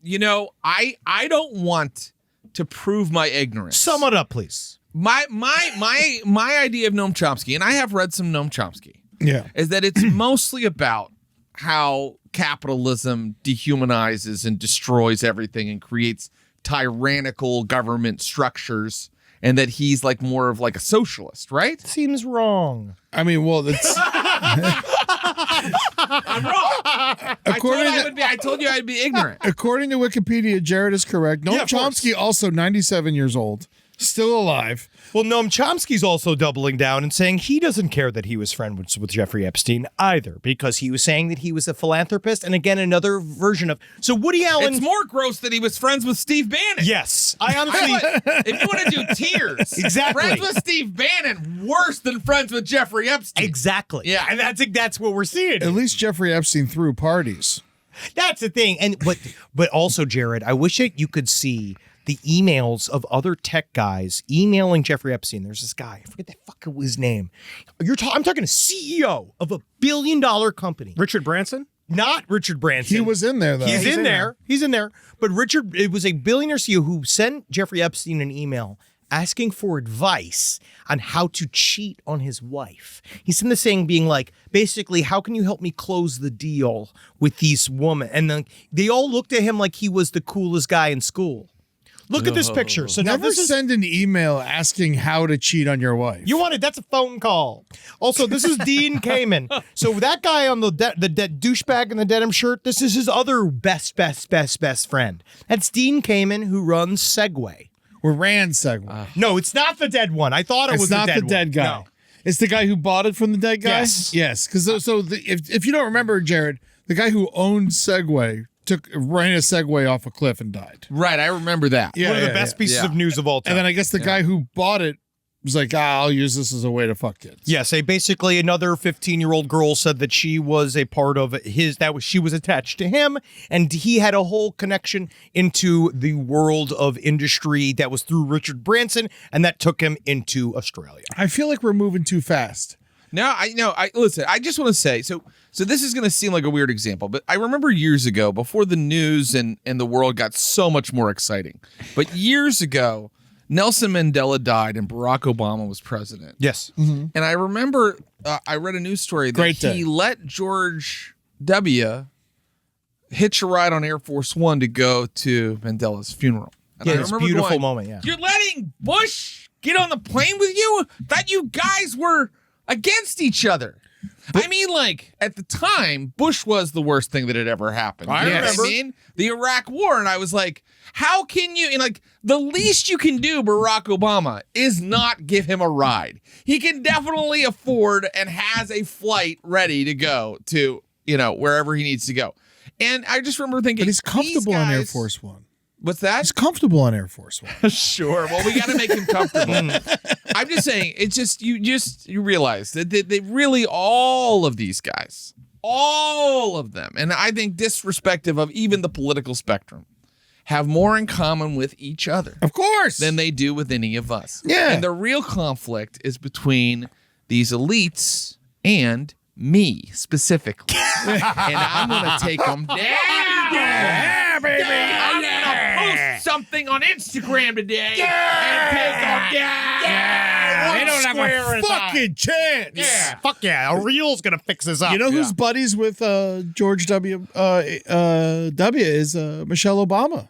don't want to prove my ignorance. Sum it up, please. My idea of Noam Chomsky, and I have read some Noam Chomsky, is that it's mostly about how capitalism dehumanizes and destroys everything and creates tyrannical government structures, and that he's like more of like a socialist, right? Seems wrong. I mean, well, that's I'm wrong. I told you I'd be ignorant. according to Wikipedia. Jared is correct. Noam Chomsky, also 97 years old, still alive. Well, Noam Chomsky's also doubling down and saying he doesn't care that he was friends with Jeffrey Epstein either, because he was saying that he was a philanthropist. And again, another version of Woody Allen. It's more gross that he was friends with Steve Bannon. Yes, I honestly. If you want to do tiers, Exactly. friends with Steve Bannon worse than friends with Jeffrey Epstein. Exactly. Yeah. And that's what we're seeing. At least Jeffrey Epstein threw parties. That's the thing. And but also, Jared, I wish that you could see the emails of other tech guys emailing Jeffrey Epstein. There's this guy, I forget the fuck his name. I'm talking a CEO of $1 billion company. Richard Branson? Not Richard Branson. He was in there, though. He's in there. He's in there. But it was a billionaire CEO who sent Jeffrey Epstein an email asking for advice on how to cheat on his wife. He sent this thing being like, basically, how can you help me close the deal with these women? And then they all looked at him like he was the coolest guy in school. Look at this picture. So now Never send an email asking how to cheat on your wife. that's a phone call. Also, this is Dean Kamen. So that guy on the douchebag in the denim shirt, this is his other best friend. That's Dean Kamen, who runs Segway. Or ran Segway. No, it's not the dead one. I thought it was not the dead the dead guy. No. It's the guy who bought it from the dead guy? Yes. Yes. Because if you don't remember, Jared, the guy who owned Segway ran a Segway off a cliff and died. Right, I remember that. Yeah, One of the best pieces of news of all time. And then I guess the guy who bought it was like, I'll use this as a way to fuck kids. Yes, basically another 15-year-old girl said that she was a part of she was attached to him, and he had a whole connection into the world of industry that was through Richard Branson, and that took him into Australia. I feel like we're moving too fast. No, listen, I just want to say, so this is going to seem like a weird example, but I remember years ago, before the news and the world got so much more exciting, but years ago, Nelson Mandela died and Barack Obama was president. Yes. Mm-hmm. And I remember I read a news story that he let George W. hitch a ride on Air Force One to go to Mandela's funeral. And I it's a remember beautiful going, moment, yeah. You're letting Bush get on the plane with you? Thought you guys were against each other. I mean, like, at the time, Bush was the worst thing that had ever happened. I remember. I mean? The Iraq War. And I was like, how can you, and like, the least you can do, Barack Obama, is not give him a ride. He can definitely afford and has a flight ready to go to, wherever he needs to go. And I just remember thinking, But he's comfortable on Air guys- Force One. What's that? He's comfortable on Air Force One. Sure. Well, we got to make him comfortable. I'm just saying, it's just you realize that they really, all of these guys, all of them, and I think disrespective of even the political spectrum, have more in common with each other, Of course. than they do with any of us. Yeah. And the real conflict is between these elites and me specifically. And I'm going to take them down. Yeah, baby. I'm going to post something on Instagram today and take them down. They don't have a fucking chance. Yeah. Fuck yeah, a reel's gonna fix this up. You know who's buddies with George W. Is Michelle Obama.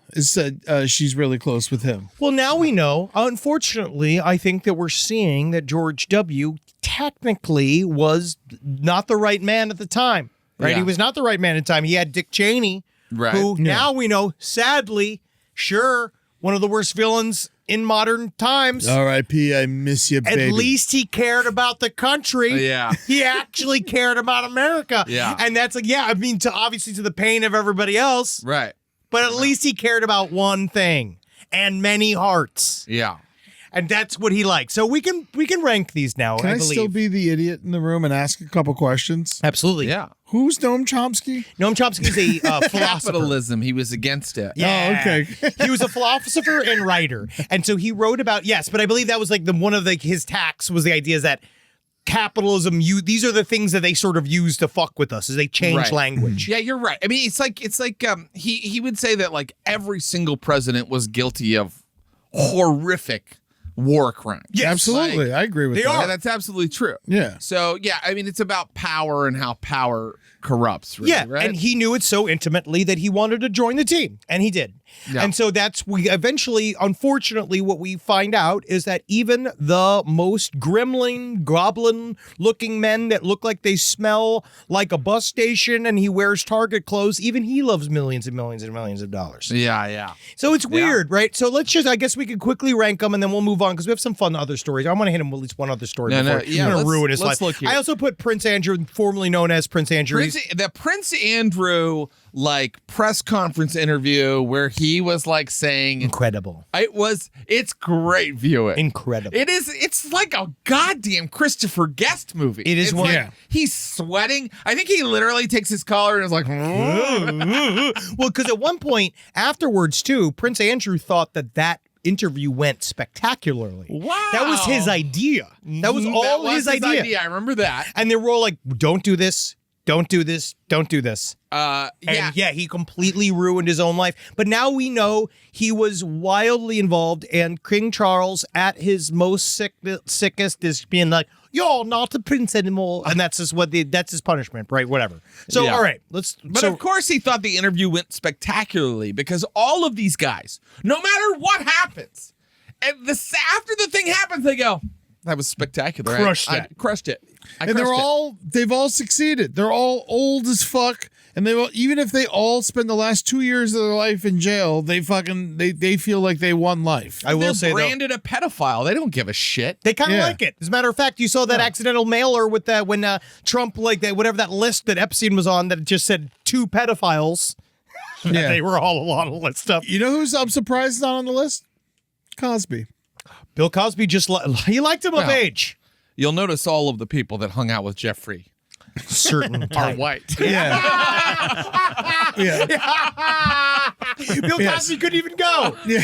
She's really close with him. Well, now we know. Unfortunately, I think that we're seeing that George W. technically was not the right man at the time. Right? Yeah. He was not the right man at the time. He had Dick Cheney, Right. who now we know, sadly, one of the worst villains in modern times. R.I.P. I miss you, baby. At least he cared about the country. Yeah. He actually cared about America. Yeah. And that's like, obviously to the pain of everybody else. Right. But at least he cared about one thing and many hearts. Yeah. And that's what he likes. So we can rank these now, Can I believe. still be the idiot in the room and ask a couple questions? Absolutely. Yeah. Who's Noam Chomsky? Noam Chomsky is a philosopher. Capitalism. He was against it. Yeah. Oh, okay. He was a philosopher and writer. And so he wrote about, yes, but I believe that was like one of his tacks was the idea is that capitalism, these are the things that they sort of use to fuck with us, is they change language. Yeah, you're right. I mean, it's like he would say that like every single president was guilty of horrific war crimes. Yes. Absolutely. I agree with that. Yeah, that's absolutely true. Yeah. So yeah, I mean, it's about power and how power corrupts. Really, Yeah, right? and he knew it so intimately that he wanted to join the team, and he did. Yeah. And so we eventually, unfortunately, what we find out is that even the most gremlin, goblin-looking men that look like they smell like a bus station and he wears Target clothes, even he loves millions and millions and millions of dollars. Yeah. So it's weird, right? So I guess we could quickly rank them and then we'll move on because we have some fun other stories. I want to hit him with at least one other story before I'm going to ruin his life. Look here. I also put Prince Andrew, formerly known as Prince Andrew. The Prince Andrew press conference interview where he was like saying Incredible. It's great viewing. Incredible. It's like a goddamn Christopher Guest movie. It is It's one. like, Yeah. he's sweating. I think he literally takes his collar and is like, Well, because at one point afterwards, too, Prince Andrew thought that interview went spectacularly. Wow. That was his idea. That was all his idea. I remember that. And they were all like, don't do this. Don't do this. Don't do this. Yeah. And yeah, he completely ruined his own life. But now we know he was wildly involved, and King Charles, at his most sickest, is being like, "You're not a prince anymore," and that's just that's his punishment, right? Whatever. So, Yeah. all right, But of course, he thought the interview went spectacularly because all of these guys, no matter what happens, and after the thing happens, they go, "That was spectacular. Crushed I it. crushed it." And they've all succeeded. They're all old as fuck. And even if they all spend the last 2 years of their life in jail, they feel like they won life. I will They're say, though, branded a pedophile. They don't give a shit. they kind of Yeah. like it. As a matter of fact, you saw that accidental mailer with that when Trump, whatever that list that Epstein was on, that it just said 2 pedophiles. Yeah. They were all on the list stuff. You know who's I'm surprised is not on the list? Cosby. Bill Cosby he liked him of Well, age. You'll notice all of the people that hung out with Jeffrey Certain are type. white. Yeah. yeah. Bill Cosby couldn't even go. He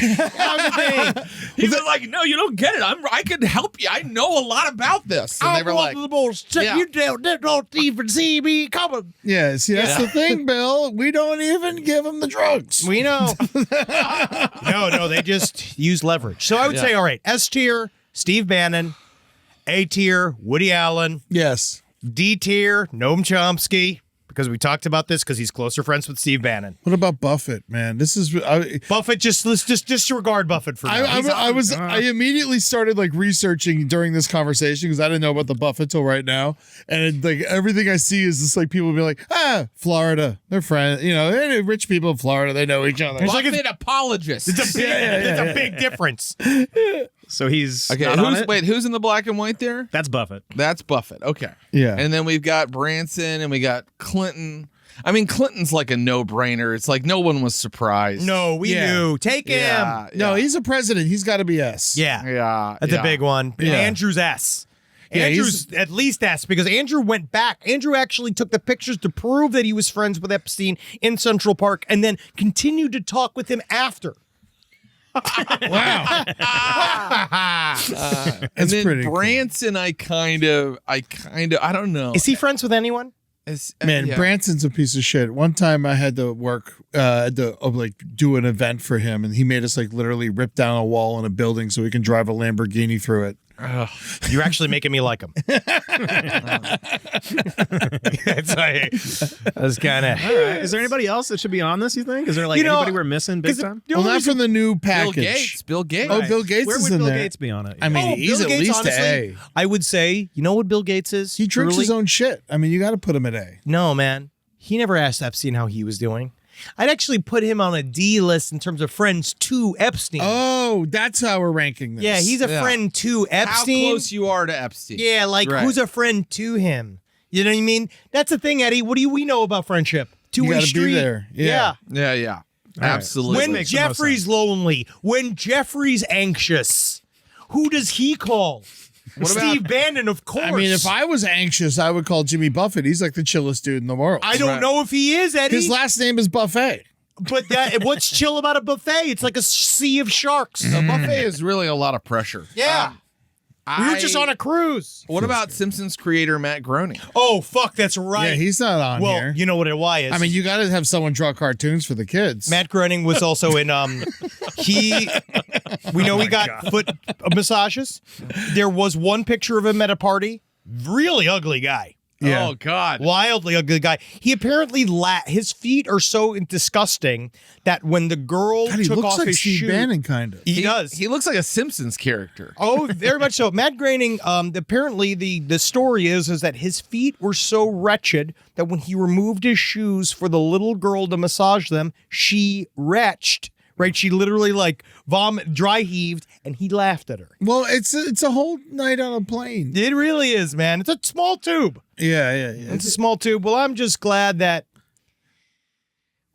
was like, "No, you don't get it. I could help you. I know a lot about this." And they were like, Yeah. You don't even see me coming. Yeah. See, that's the thing, Bill. We don't even give him the drugs. We know. No, they just use leverage. So I would say, all right, S tier, Steve Bannon. A tier, Woody Allen. Yes. D tier, Noam Chomsky, because we talked about this because he's closer friends with Steve Bannon. What about Buffett, man? This is Buffett, let's disregard Buffett for now. I immediately started researching during this conversation because I didn't know about the Buffett till right now, and everything I see is just people be like, Florida, they're friends, they're rich people in Florida, they know each other. Buffett apologist. It's a big difference. So he's Okay, not on it? who's in the black and white there? That's Buffett. That's Buffett. Okay. Yeah. And then we've got Branson and we got Clinton. I mean, Clinton's like a no-brainer. It's like no one was surprised. No, we knew. Take him. Yeah, No, yeah. he's a president. He's got to be S. Yeah. Yeah. That's yeah. a big one. Yeah. Andrew's S. Yeah, Andrew's at least S because Andrew went back. Andrew actually took the pictures to prove that he was friends with Epstein in Central Park and then continued to talk with him after. Wow. And That's then pretty cool. Branson, I don't know. Is he friends with anyone? Man, yeah. Branson's a piece of shit. One time I had to work, do an event for him, and he made us literally rip down a wall in a building so we can drive a Lamborghini through it. You're actually making me like him. That's kind of. All right. Is there anybody else that should be on this, you think? Is there anybody we're missing big time? Well, not from the new Bill package. Gates. Bill Gates. Oh, Bill Gates Where is would in Bill there. Gates be on it? I mean, he's Bill at Gates, least honestly, A. I would say, you know what Bill Gates is? He drinks Truly? his own shit. I mean, you got to put him at A. No, man. He never asked Epstein how he was doing. I'd actually put him on a D list in terms of friends to Epstein. Oh, that's how we're ranking this. Yeah, he's a friend to Epstein. How close you are to Epstein. Yeah, Right. who's a friend to him? You know what I mean? That's the thing, Eddie. What do we know about friendship? You Two-way gotta be street. there. Yeah. Yeah. Absolutely. When makes the most Jeffrey's lonely, when Jeffrey's anxious, Who does he call? What Steve Bannon, of course. I mean, if I was anxious, I would call Jimmy Buffett. He's like the chillest dude in the world. I don't know if he is, Eddie. His last name is Buffet. But what's chill about a buffet? It's like a sea of sharks. A buffet is really a lot of pressure. Yeah. We were just on a cruise. What about Simpsons creator Matt Groening? Oh, fuck, that's right. Yeah, he's not on well, here. you know what it was. I mean, you got to have someone draw cartoons for the kids. Matt Groening was also in he got foot massages. There was one picture of him at a party. Really ugly guy. Yeah. Oh, God. Wildly ugly guy. He apparently his feet are so disgusting that when the girl God, he took looks off like his Steve shoe, Bannon, kind of. he does. He looks like a Simpsons character. Oh, very much so. Matt Groening, apparently the story is that his feet were so wretched that when he removed his shoes for the little girl to massage them, she retched. Right, she literally dry heaved, and he laughed at her. Well, it's a whole night on a plane. It really is, man. It's a small tube. Yeah. It's a small tube. Well, I'm just glad that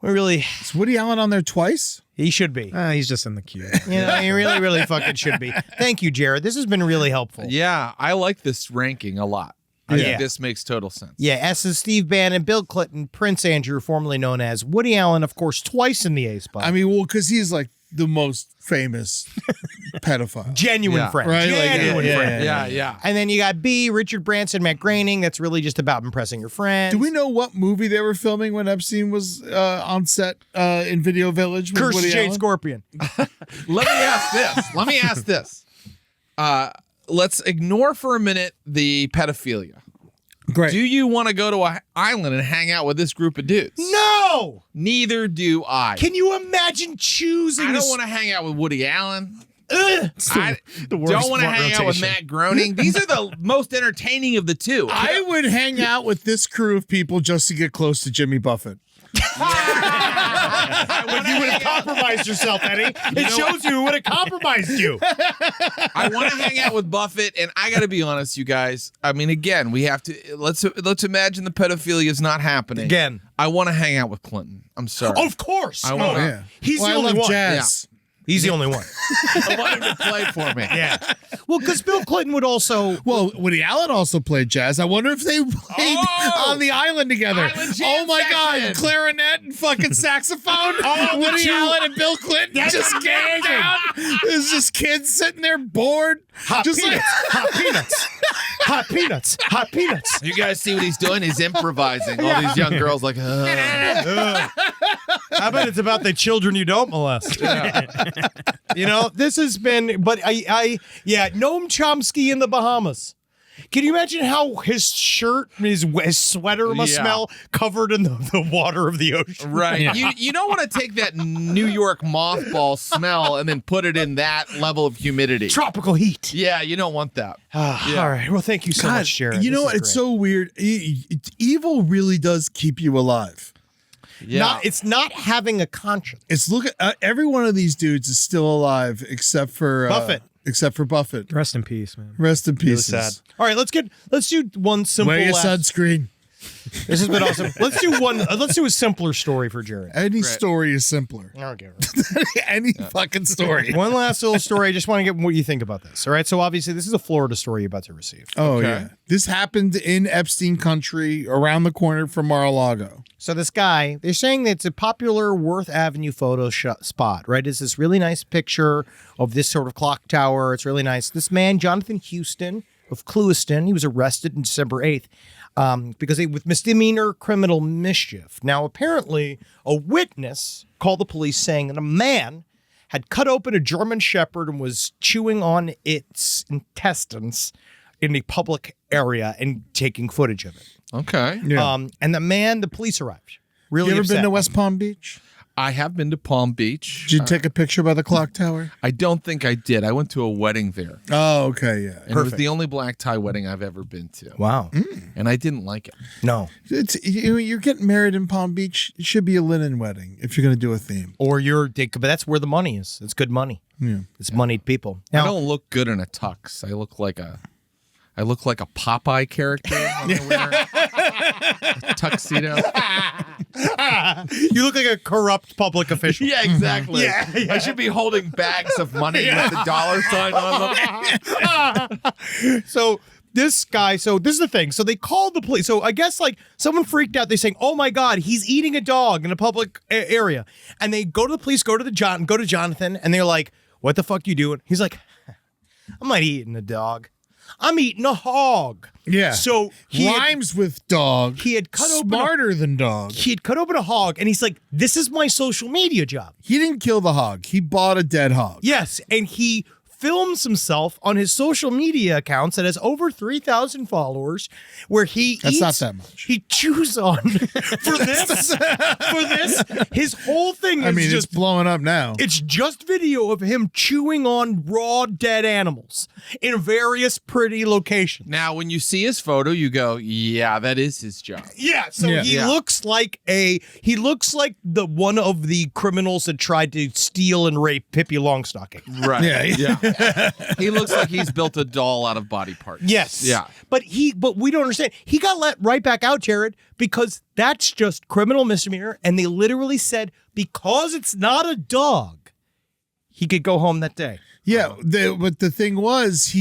we really. Is Woody Allen on there twice? He should be. He's just in the queue. He really, really fucking should be. Thank you, Jared. This has been really helpful. Yeah, I like this ranking a lot. I think this makes total sense. Yeah, S is Steve Bannon, Bill Clinton, Prince Andrew, formerly known as Woody Allen, of course, twice in the A spot. I mean, well, because he's like the most famous pedophile. Genuine friend. Right? Genuine friend. Yeah. And then you got B, Richard Branson, Matt Groening. That's really just about impressing your friends. Do we know what movie they were filming when Epstein was on set in Video Village? With Curse Woody Jade Allen? Scorpion. Let me ask this. Let's ignore for a minute the pedophilia. Great. Do you want to go to an island and hang out with this group of dudes? No! Neither do I. Can you imagine choosing I this? don't want to hang out with Woody Allen. The worst Don't want to blunt hang out with rotation. Matt Groening. These are the most entertaining of the two. I would hang out with this crew of people just to get close to Jimmy Buffett. You would have compromised yourself, Eddie. It shows you would have compromised you. I want to hang out with Buffett, and I got to be honest, you guys. I mean, again, we have to let's imagine the pedophilia is not happening. Again. I want to hang out with Clinton. I'm sorry. Of course. I want. Yeah. He's Well, the I only love one. jazz. He's the only one. I want him to play for me. Yeah. Well, because Bill Clinton would also. Well, Woody Allen also played jazz. I wonder if they played on the island together. Island jam Oh my God, section. clarinet and fucking saxophone. Woody Allen and Bill Clinton just getting down. There's just kids sitting there bored. Hot just peanuts. Hot peanuts. Hot peanuts. Hot peanuts. You guys see what he's doing? He's improvising. All these young girls like, How about it's about the children you don't molest? You know, this has been, but Noam Chomsky in the Bahamas. Can you imagine how his shirt, his sweater must smell covered in the water of the ocean? right. Yeah. You don't want to take that New York mothball smell and then put it in that level of humidity. Tropical heat. Yeah, you don't want that. All right. Well, thank you so much, Jared. You know, This is it's great. so weird. Evil really does keep you alive. Yeah. It's not having a conscience. It's look at every one of these dudes is still alive except for Buffett. Except for Buffett. Rest in peace, man. Rest in Really peace. sad. All right, let's do one simple. Wear your last- sunscreen. This has been awesome. Let's do one. Let's do a simpler story for Jared. Any story is simpler. Okay. Any fucking story. One last little story. I just want to get what you think about this. All right. So obviously, this is a Florida story you're about to receive. Oh yeah, this happened in Epstein country, around the corner from Mar-a-Lago. So this guy, they're saying that it's a popular Worth Avenue photo spot, right? It's this really nice picture of this sort of clock tower. It's really nice. This man, Jonathan Houston of Clewiston, he was arrested on December 8th because with misdemeanor criminal mischief. Now, apparently, a witness called the police saying that a man had cut open a German Shepherd and was chewing on its intestines in the public area and taking footage of it. Okay. Yeah. And the police arrived. Really You ever upset. been to West Palm Beach? I have been to Palm Beach. Did you take a picture by the clock tower? I don't think I did. I went to a wedding there. Oh, okay, yeah. And it was the only black tie wedding I've ever been to. Wow. And I didn't like it. No. It's you're getting married in Palm Beach. It should be a linen wedding if you're going to do a theme. Or but that's where the money is. It's good money. Yeah. It's moneyed people. I Now, don't look good in a tux. I look like a Popeye character. I'm gonna wear a tuxedo. You look like a corrupt public official. Yeah, exactly. Yeah. I should be holding bags of money with the dollar sign on them. So this guy, so this is the thing. So they called the police. So I guess like someone freaked out. They're saying, "Oh my God, he's eating a dog in a public area." And they go to the police, go to Jonathan, and they're like, "What the fuck you doing?" He's like, "I'm not eating a dog. I'm eating a hog." Yeah. So he rhymes with dog. He had cut open smarter than dog. He had cut open a hog, and he's like, "This is my social media job." He didn't kill the hog. He bought a dead hog. Yes, and he films himself on his social media accounts that has over 3,000 followers, where he That's eats, not that much. He chews on for this. His whole thing is I mean, just it's blowing up now. It's just video of him chewing on raw dead animals in various pretty locations. Now, when you see his photo, you go, "Yeah, that is his job." Yeah, so he looks like the one of the criminals that tried to steal and rape Pippi Longstocking. Right. Yeah. He looks like he's built a doll out of body parts. Yes. Yeah. But we don't understand. He got let right back out, Jared, because that's just criminal misdemeanor. And they literally said, because it's not a dog, he could go home that day. Yeah, but the thing was,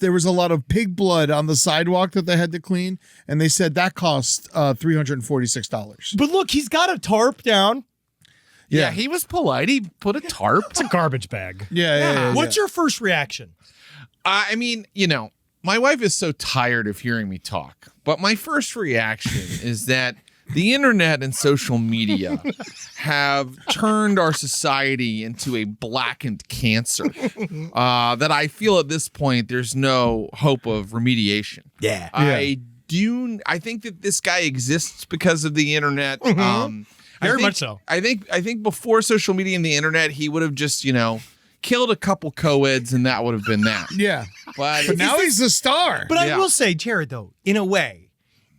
there was a lot of pig blood on the sidewalk that they had to clean, and they said that cost $346. But look, he's got a tarp down. Yeah, he was polite. He put a tarp. It's a garbage bag. Yeah. What's your first reaction? I mean, my wife is so tired of hearing me talk, but my first reaction is that the internet and social media have turned our society into a blackened cancer that I feel at this point there's no hope of remediation. Yeah. I think that this guy exists because of the internet. Very much so. I think before social media and the internet, he would have just, killed a couple co-eds and that would have been that. Yeah. But now he's the star. But I will say, Jared, though, in a way,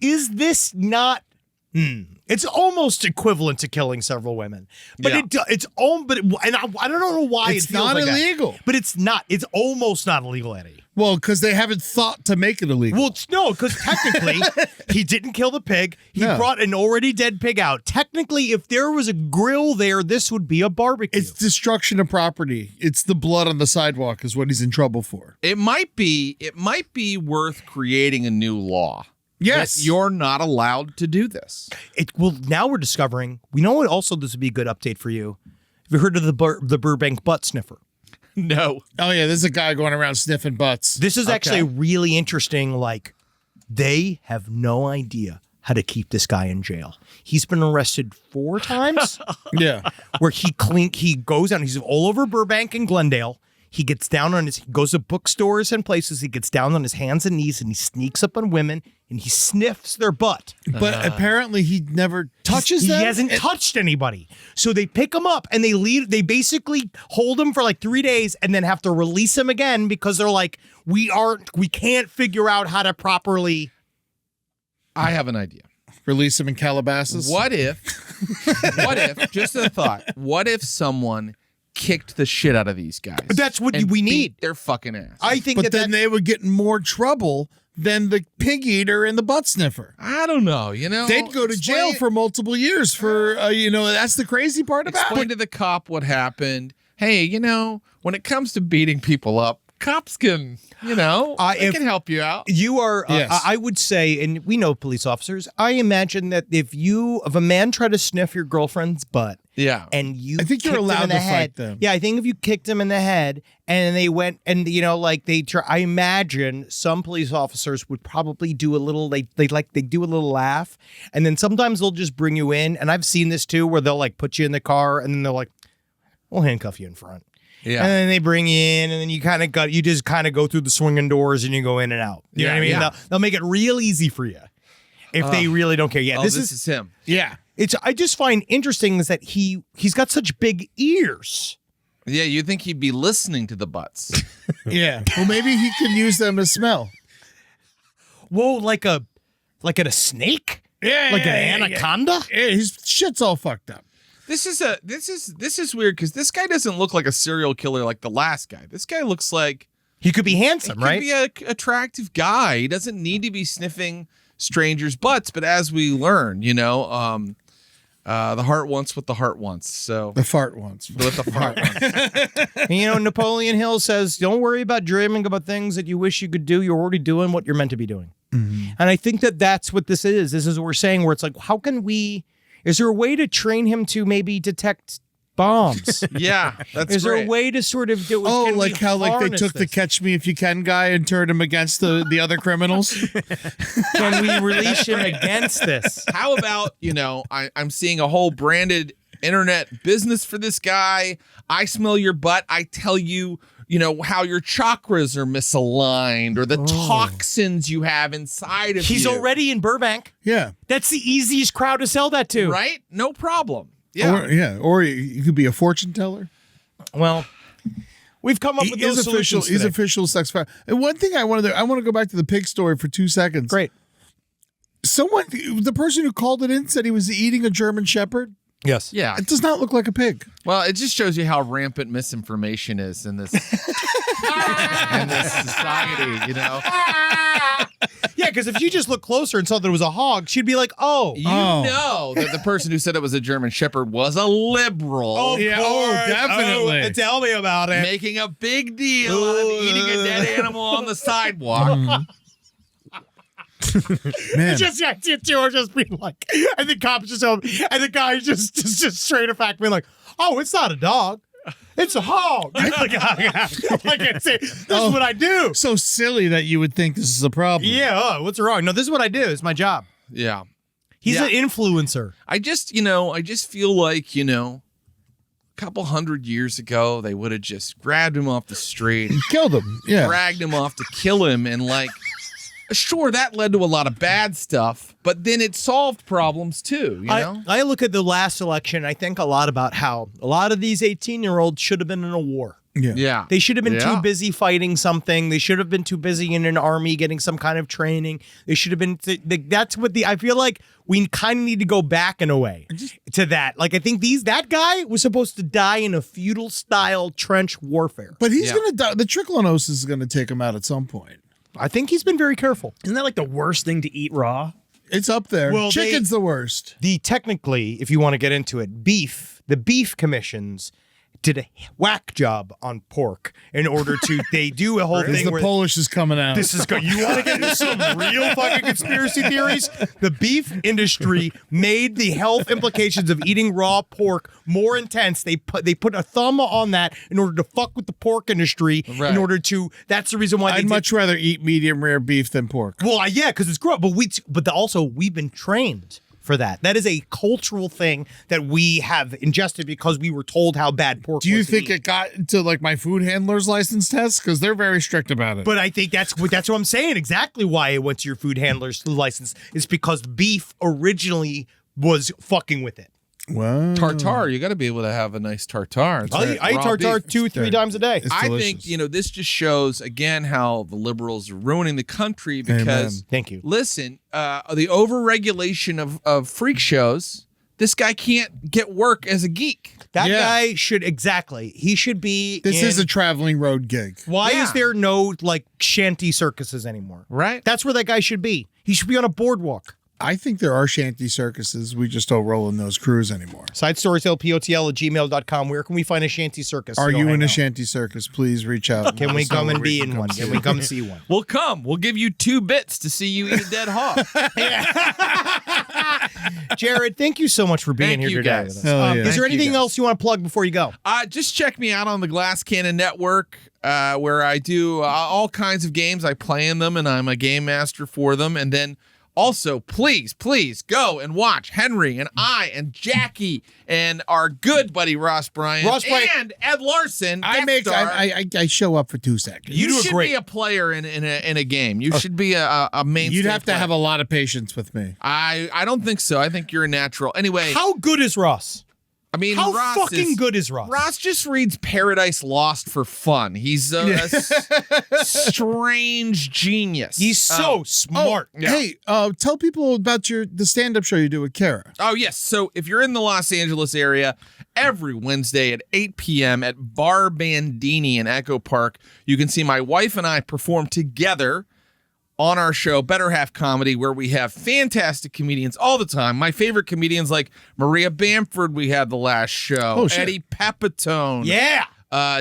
is this not... It's almost equivalent to killing several women, but I don't know why it's it feels not like illegal. But it's not. It's almost not illegal, Eddie. Well, because they haven't thought to make it illegal. Well, no, because technically he didn't kill the pig. He brought an already dead pig out. Technically, if there was a grill there, this would be a barbecue. It's destruction of property. It's the blood on the sidewalk is what he's in trouble for. It might be worth creating a new law. Yes. That you're not allowed to do this. Now we're discovering, we know what also this would be a good update for you. Have you heard of the Burbank butt sniffer? No. Oh, yeah, there's a guy going around sniffing butts. This is actually really interesting. Like, they have no idea how to keep this guy in jail. He's been arrested 4 times. Yeah. Where he goes out, he's all over Burbank and Glendale. He gets down he goes to bookstores and places. He gets down on his hands and knees and he sneaks up on women and he sniffs their butt. But apparently he never touches them. He hasn't touched anybody. So they pick him up and they basically hold him for like 3 days and then have to release him again because they're like, we can't figure out how to properly. I have an idea. Release him in Calabasas. What if, just a thought, what if someone kicked the shit out of these guys? That's what and we beat need. their fucking ass. I think But then they would get in more trouble than the pig eater and the butt sniffer. I don't know, They'd go to jail for multiple years for, that's the crazy part about explain it. to the cop what happened. Hey, when it comes to beating people up, cops can, they can help you out. You are, Yes. I would say, and we know police officers, I imagine that if a man tried to sniff your girlfriend's butt, Yeah. and you I think you're kicked him allowed in the to head, fight them. Yeah, I think if you kicked him in the head and they went and, I imagine some police officers would probably do a little, they do a little laugh. And then sometimes they'll just bring you in. And I've seen this too, where they'll like put you in the car and then they're like, we'll handcuff you in front. Yeah. And then they bring you in, and then you just kind of go through the swinging doors and you go in and out. You know what I mean? Yeah. They'll make it real easy for you if they really don't care. Yeah, this is him. Yeah. I just find interesting is that he's got such big ears. Yeah, you'd think he'd be listening to the butts. Yeah. Well, maybe he can use them to smell. Whoa, like a snake? Yeah. Like an anaconda? Yeah, his shit's all fucked up. This is weird because this guy doesn't look like a serial killer like the last guy. This guy looks like He could be handsome, He right? could be an attractive guy. He doesn't need to be sniffing strangers' butts. But as we learn, the heart wants what the heart wants. So The fart wants. what the heart wants. And, Napoleon Hill says, don't worry about dreaming about things that you wish you could do. You're already doing what you're meant to be doing. And I think that that's what this is. This is what we're saying, where it's like, is there a way to train him to maybe detect bombs? Yeah, that's Is there great. a way to sort of do? Oh, can we like how they harness took the this? Catch Me If You Can guy and turned him against the other criminals. Can we release him against this? How about, I'm seeing a whole branded internet business for this guy. I smell your butt. I tell you, how your chakras are misaligned or the toxins you have inside of He's you. already in Burbank. Yeah. That's the easiest crowd to sell that to. Right? No problem. Yeah. Or you could be a fortune teller. Well, we've come up with those He's official. solutions He's today. official sex fire. And one thing I want to go back to the pig story for 2 seconds. Great. The person who called it in said he was eating a German Shepherd. Yes. Yeah. It does not look like a pig. Well, it just shows you how rampant misinformation is in this in this society, Yeah, because if you just look closer and saw that it was a hog, she'd be like, oh. You know that the person who said it was a German Shepherd was a liberal. Definitely. Tell me about it. Making a big deal out of eating a dead animal on the sidewalk. Man. Just the idea too, or just being like, and the cops just home, and the guy just straight of fact being like, oh, it's not a dog. It's a hog. Like I say, this is what I do. So silly that you would think this is a problem. Yeah, what's wrong? No, this is what I do. It's my job. Yeah. He's Yeah. an influencer. I just feel like, a couple hundred years ago, they would have just grabbed him off the street, Killed him. Yeah. dragged him off to kill him, and sure, that led to a lot of bad stuff, but then it solved problems too, I look at the last election, I think a lot about how a lot of these 18-year-olds should have been in a war. Yeah. Yeah. They should have been Yeah. too busy fighting something. They should have been too busy in an army getting some kind of training. They should have been. That's what I feel like we kind of need to go back in a way to that. Like I think that guy was supposed to die in a feudal style trench warfare. But he's Yeah. going to die. The trichinosis is going to take him out at some point. I think he's been very careful. Isn't that like the worst thing to eat raw? It's up there. Well, Chicken's the worst. Technically, if you want to get into it, the beef commissions did a whack job on pork in order to. They do a whole thing The where Polish is coming out. this is good. You want to get into some real fucking conspiracy theories? The beef industry made the health implications of eating raw pork more intense. They put a thumb on that in order to fuck with the pork industry. Right. In order to. That's the reason why I'd much rather eat medium rare beef than pork. Well, yeah, because it's gross. But also we've been trained for that. That is a cultural thing that we have ingested because we were told how bad pork was. Do you to think eat. it got into like my food handler's license test? Because they're very strict about it. But I think that's what I'm saying. Exactly why it went to your food handler's license is because beef originally was fucking with it. wow. Tartare, you got to be able to have a nice tartare. It's I eat raw tartare beef. 2-3 times a day. It's I delicious. think, this just shows, again, how the liberals are ruining the country because, Amen. Thank you. listen, the overregulation of freak shows, this guy can't get work as a geek. That Yeah. guy should he should be. This in- is a traveling road gig. Why Yeah. is there no like shanty circuses anymore? Right. That's where that guy should be. He should be on a boardwalk. I think there are shanty circuses. We just don't roll in those crews anymore. Side stories lpotl@gmail.com. Where can we find a shanty circus? Are to go you hang in a out? shanty circus? Please reach out. Can we Let us know come and where be we in can one? come Can see we you. come see one? We'll come. We'll give you 2 bits to see you eat a dead hog. Jared, thank you so much for being Thank here you, today. guys. With us. Hell yeah. Is there Thank you, anything guys. else you want to plug before you go? Just check me out on the Glass Cannon Network, where I do all kinds of games. I play in them, and I'm a game master for them. And then also, please go and watch Henry and I and Jackie and our good buddy Ross Bryant and Ed Larson. I show up for 2 seconds. You do should great. be a player in a game. You should be a main. You'd have to have a lot of patience with me. I don't think so. I think you're a natural. Anyway, How good is Ross? I mean, How Ross fucking good is Ross? Ross just reads Paradise Lost for fun. He's a strange genius. He's so smart. Hey, tell people about the stand-up show you do with Kara. Oh, yes. So if you're in the Los Angeles area, every Wednesday at 8 p.m. at Bar Bandini in Echo Park, you can see my wife and I perform together on our show, Better Half Comedy, where we have fantastic comedians all the time. My favorite comedians like Maria Bamford, we had the last show. Oh, shit. Eddie Pepitone. Yeah.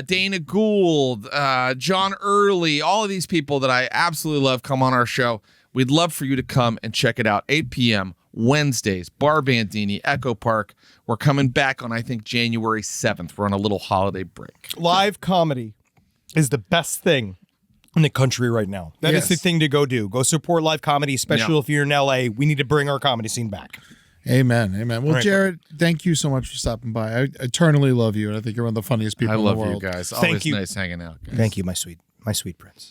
Dana Gould, John Early, all of these people that I absolutely love come on our show. We'd love for you to come and check it out. 8 p.m. Wednesdays, Bar Bandini, Echo Park. We're coming back on, I think, January 7th. We're on a little holiday break. Live comedy is the best thing in the country right now. That is the thing to go do. Go support live comedy, especially if you're in LA. We need to bring our comedy scene back. Amen. Amen. Well, Right. Jared, thank you so much for stopping by. I eternally love you, and I think you're one of the funniest people I in love the world. you guys. Thank Always you. nice hanging out, guys. Thank you, my sweet prince.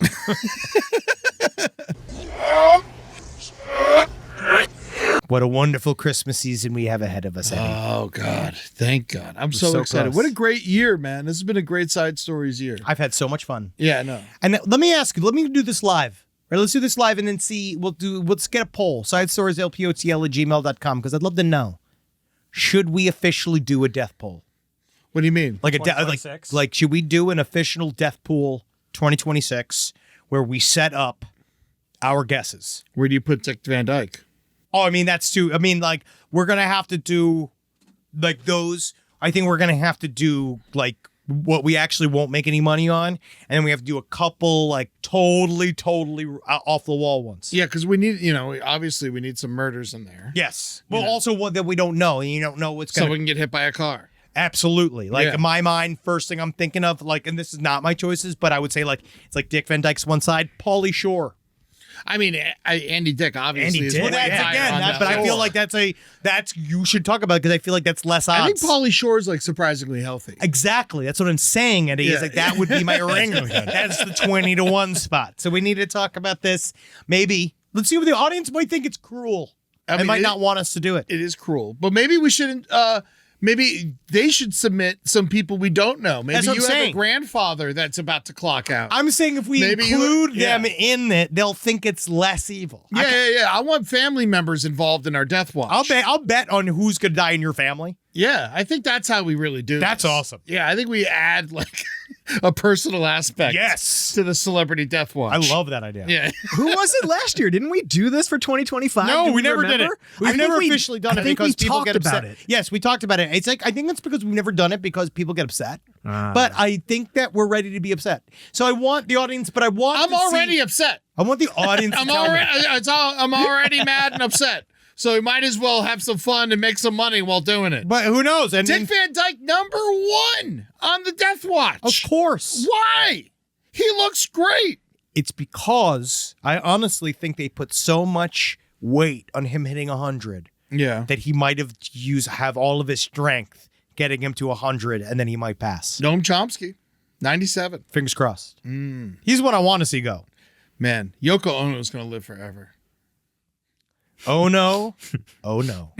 What a wonderful Christmas season we have ahead of us, Eddie. Oh, God. Thank God. I'm so so excited. close. What a great year, man. This has been a great Side Stories year. I've had so much fun. Yeah, no. And let me ask you, let me do this live. Right, let's do this live and then see, let's get a poll. Side stories, LPOTL@gmail.com, because I'd love to know. Should we officially do a death poll? What do you mean? Like like should we do an official death pool 2026 where we set up our guesses? Where do you put Dick Van Dyke? Oh, I mean, that's too. I mean, like, we're going to have to do, like, those. I think we're going to have to do, like, what we actually won't make any money on. And then we have to do a couple, like, totally off the wall ones. Yeah, because we need, obviously we need some murders in there. Yes. Well, also one that we don't know. And you don't know what's going So we can get hit by a car. Absolutely. Like, Yeah. in my mind, first thing I'm thinking of, like, and this is not my choices, but I would say, like, it's like Dick Van Dyke's one side, Pauly Shore. I mean, Andy Dick obviously is Well, one that's higher again, on that, but I feel like that's you should talk about it because I feel like that's less odds. I think Pauly Shore's like surprisingly healthy. Exactly. That's what I'm saying, Eddie. Is like that would be my ringer. That's the 20-1 spot. So we need to talk about this. Maybe let's see what the audience might think it's cruel. I mean, might not want us to do it. It is cruel, but maybe we shouldn't. Maybe they should submit some people we don't know. Maybe That's what you I'm have saying. a grandfather that's about to clock out. I'm saying if we Maybe include yeah. them in it, they'll think it's less evil. Yeah. I want family members involved in our death watch. I'll bet on who's gonna die in your family. Yeah, I think that's how we really do. That's this. awesome. Yeah, I think we add like a personal aspect. Yes. To the celebrity death watch. I love that idea. Yeah. Who was it last year? Didn't we do this for 2025? No, Do we never did it. remember? We've I think never we- officially done I it think because we people talked get upset. about it. Yes, we talked about it. It's like I think it's because we've never done it because people get upset. But I think that we're ready to be upset. So I want the audience, but I want I'm to already see, upset. I want the audience to I'm tell already. me. I'm already mad and upset. So we might as well have some fun and make some money while doing it. But who knows? And Dick Van Dyke, #1 on the Death Watch. of course. Why? He looks great. It's because I honestly think they put so much weight on him hitting 100 Yeah. that he might have all of his strength getting him to 100 and then he might pass. Noam Chomsky, 97. Fingers crossed. He's what I want to see go. Man, Yoko Ono is going to live forever. Oh no. Oh no.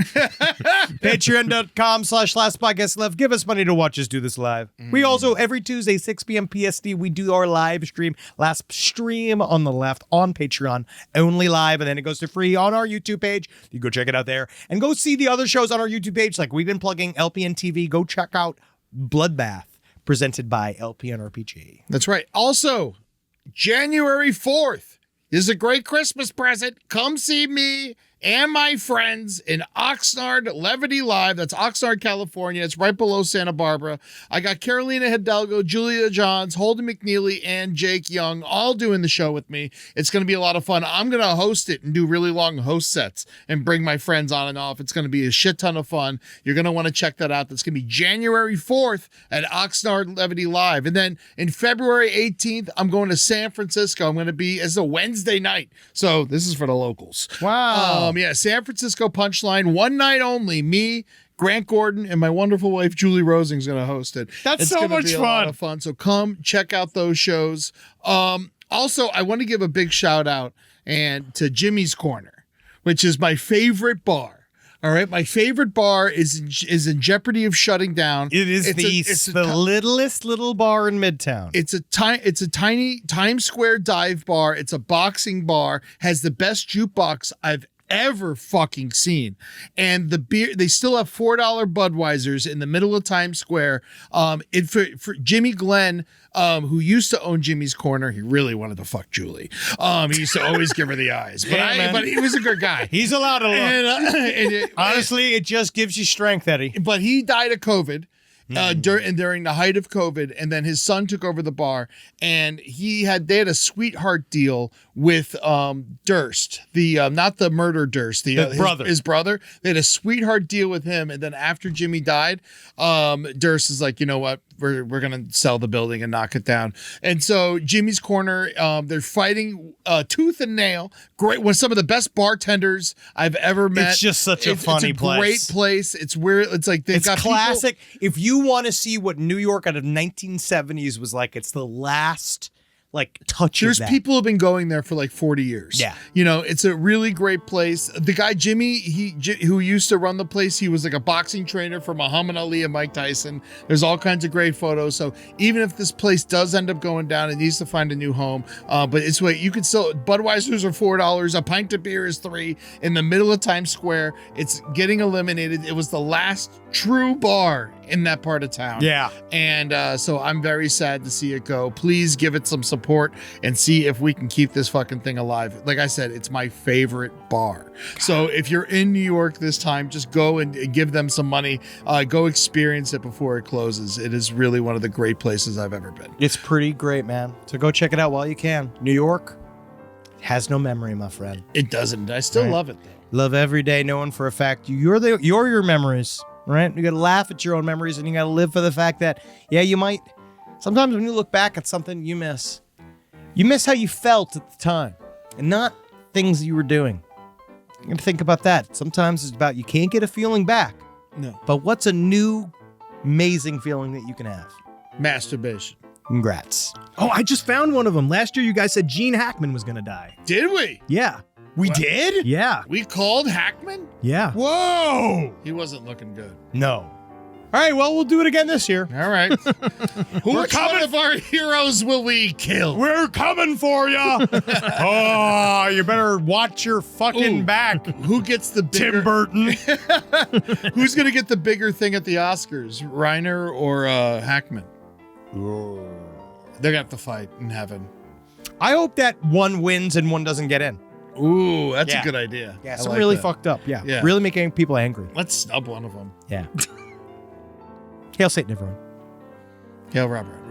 Patreon.com/Last Podcast Left. Give us money to watch us do this live. We also, every Tuesday, 6 p.m. PST, we do our live stream. Last stream on the left on Patreon. Only live, and then it goes to free on our YouTube page. You go check it out there. And go see the other shows on our YouTube page. Like we've been plugging LPN TV. Go check out Bloodbath, presented by LPNRPG. That's right. Also, January 4th is a great Christmas present. Come see me and my friends in Oxnard Levity Live. That's Oxnard, California. It's right below Santa Barbara. I got Carolina Hidalgo, Julia Johns, Holden McNeely, and Jake Young all doing the show with me. It's going to be a lot of fun. I'm going to host it and do really long host sets and bring my friends on and off. It's going to be a shit ton of fun. You're going to want to check that out. That's going to be January 4th at Oxnard Levity Live. And then in February 18th, I'm going to San Francisco. I'm going to be as a Wednesday night. So this is for the locals. Wow. Yeah, San Francisco Punchline, one night only. Me, Grant Gordon, and my wonderful wife, Julie Rosing, is going to host it. That's it's so gonna much be a fun. lot of fun. So come check out those shows. Also, I want to give a big shout out to Jimmy's Corner, which is my favorite bar. All right, my favorite bar is in jeopardy of shutting down. It is the littlest little bar in Midtown. It's a tiny Times Square dive bar. It's a boxing bar. Has the best jukebox I've ever fucking seen. And the beer, they still have $4 Budweisers in the middle of Times Square. For Jimmy Glenn, who used to own Jimmy's Corner, he really wanted to fuck Julie. He used to always give her the eyes, but he was a good guy. He's allowed to look. And Honestly, it just gives you strength, Eddie. but he died of COVID. During the height of COVID, and then his son took over the bar, and they had a sweetheart deal with Durst, not the murder Durst, his brother. They had a sweetheart deal with him, and then after Jimmy died, Durst is like, you know what, we're gonna sell the building and knock it down. And so Jimmy's Corner, they're fighting tooth and nail. Great, one some of the best bartenders I've ever met. It's just such a funny place. Great place. It's weird. It's like they've got classic. If you want to see what New York out of 1970s was like, it's the last touch There's of that. people who have been going there for like 40 years. Yeah. It's a really great place. The guy, Jimmy, who used to run the place, he was like a boxing trainer for Muhammad Ali and Mike Tyson. There's all kinds of great photos. So even if this place does end up going down, it needs to find a new home. But it's what you could still, Budweisers are $4. A pint of beer is $3 in the middle of Times Square. It's getting eliminated. It was the last true bar in that part of town. Yeah. And so I'm very sad to see it go. Please give it some support and see if we can keep this fucking thing alive. Like I said, it's my favorite bar. So if you're in New York this time, just go and give them some money. Go experience it before it closes. It is really one of the great places I've ever been. It's pretty great, man. So go check it out while you can. New York has no memory, my friend. It doesn't. I still love it though. Love every day, knowing for a fact you're your memories. Right? You got to laugh at your own memories, and you got to live for the fact that, yeah, you might. Sometimes when you look back at something, you miss how you felt at the time, and not things you were doing. You got to think about that. Sometimes it's about you can't get a feeling back. No. But what's a new, amazing feeling that you can have? Masturbation. Congrats. Oh, I just found one of them. Last year, you guys said Gene Hackman was going to die. Did we? Yeah. We did? Yeah. We called Hackman? Yeah. Whoa! He wasn't looking good. No. All right, well, we'll do it again this year. All right. Which one of our heroes will we kill? We're coming for you. Oh, you better watch your fucking back. Who gets the bigger... Tim Burton. Who's going to get the bigger thing at the Oscars? Reiner or Hackman? They're going to have to fight in heaven. I hope that one wins and one doesn't get in. Ooh, that's a good idea. Yeah, I something like really that. fucked up. Yeah. Yeah. Really making people angry. Let's snub one of them. Yeah. Hail Satan, everyone. Hail Rob Reiner.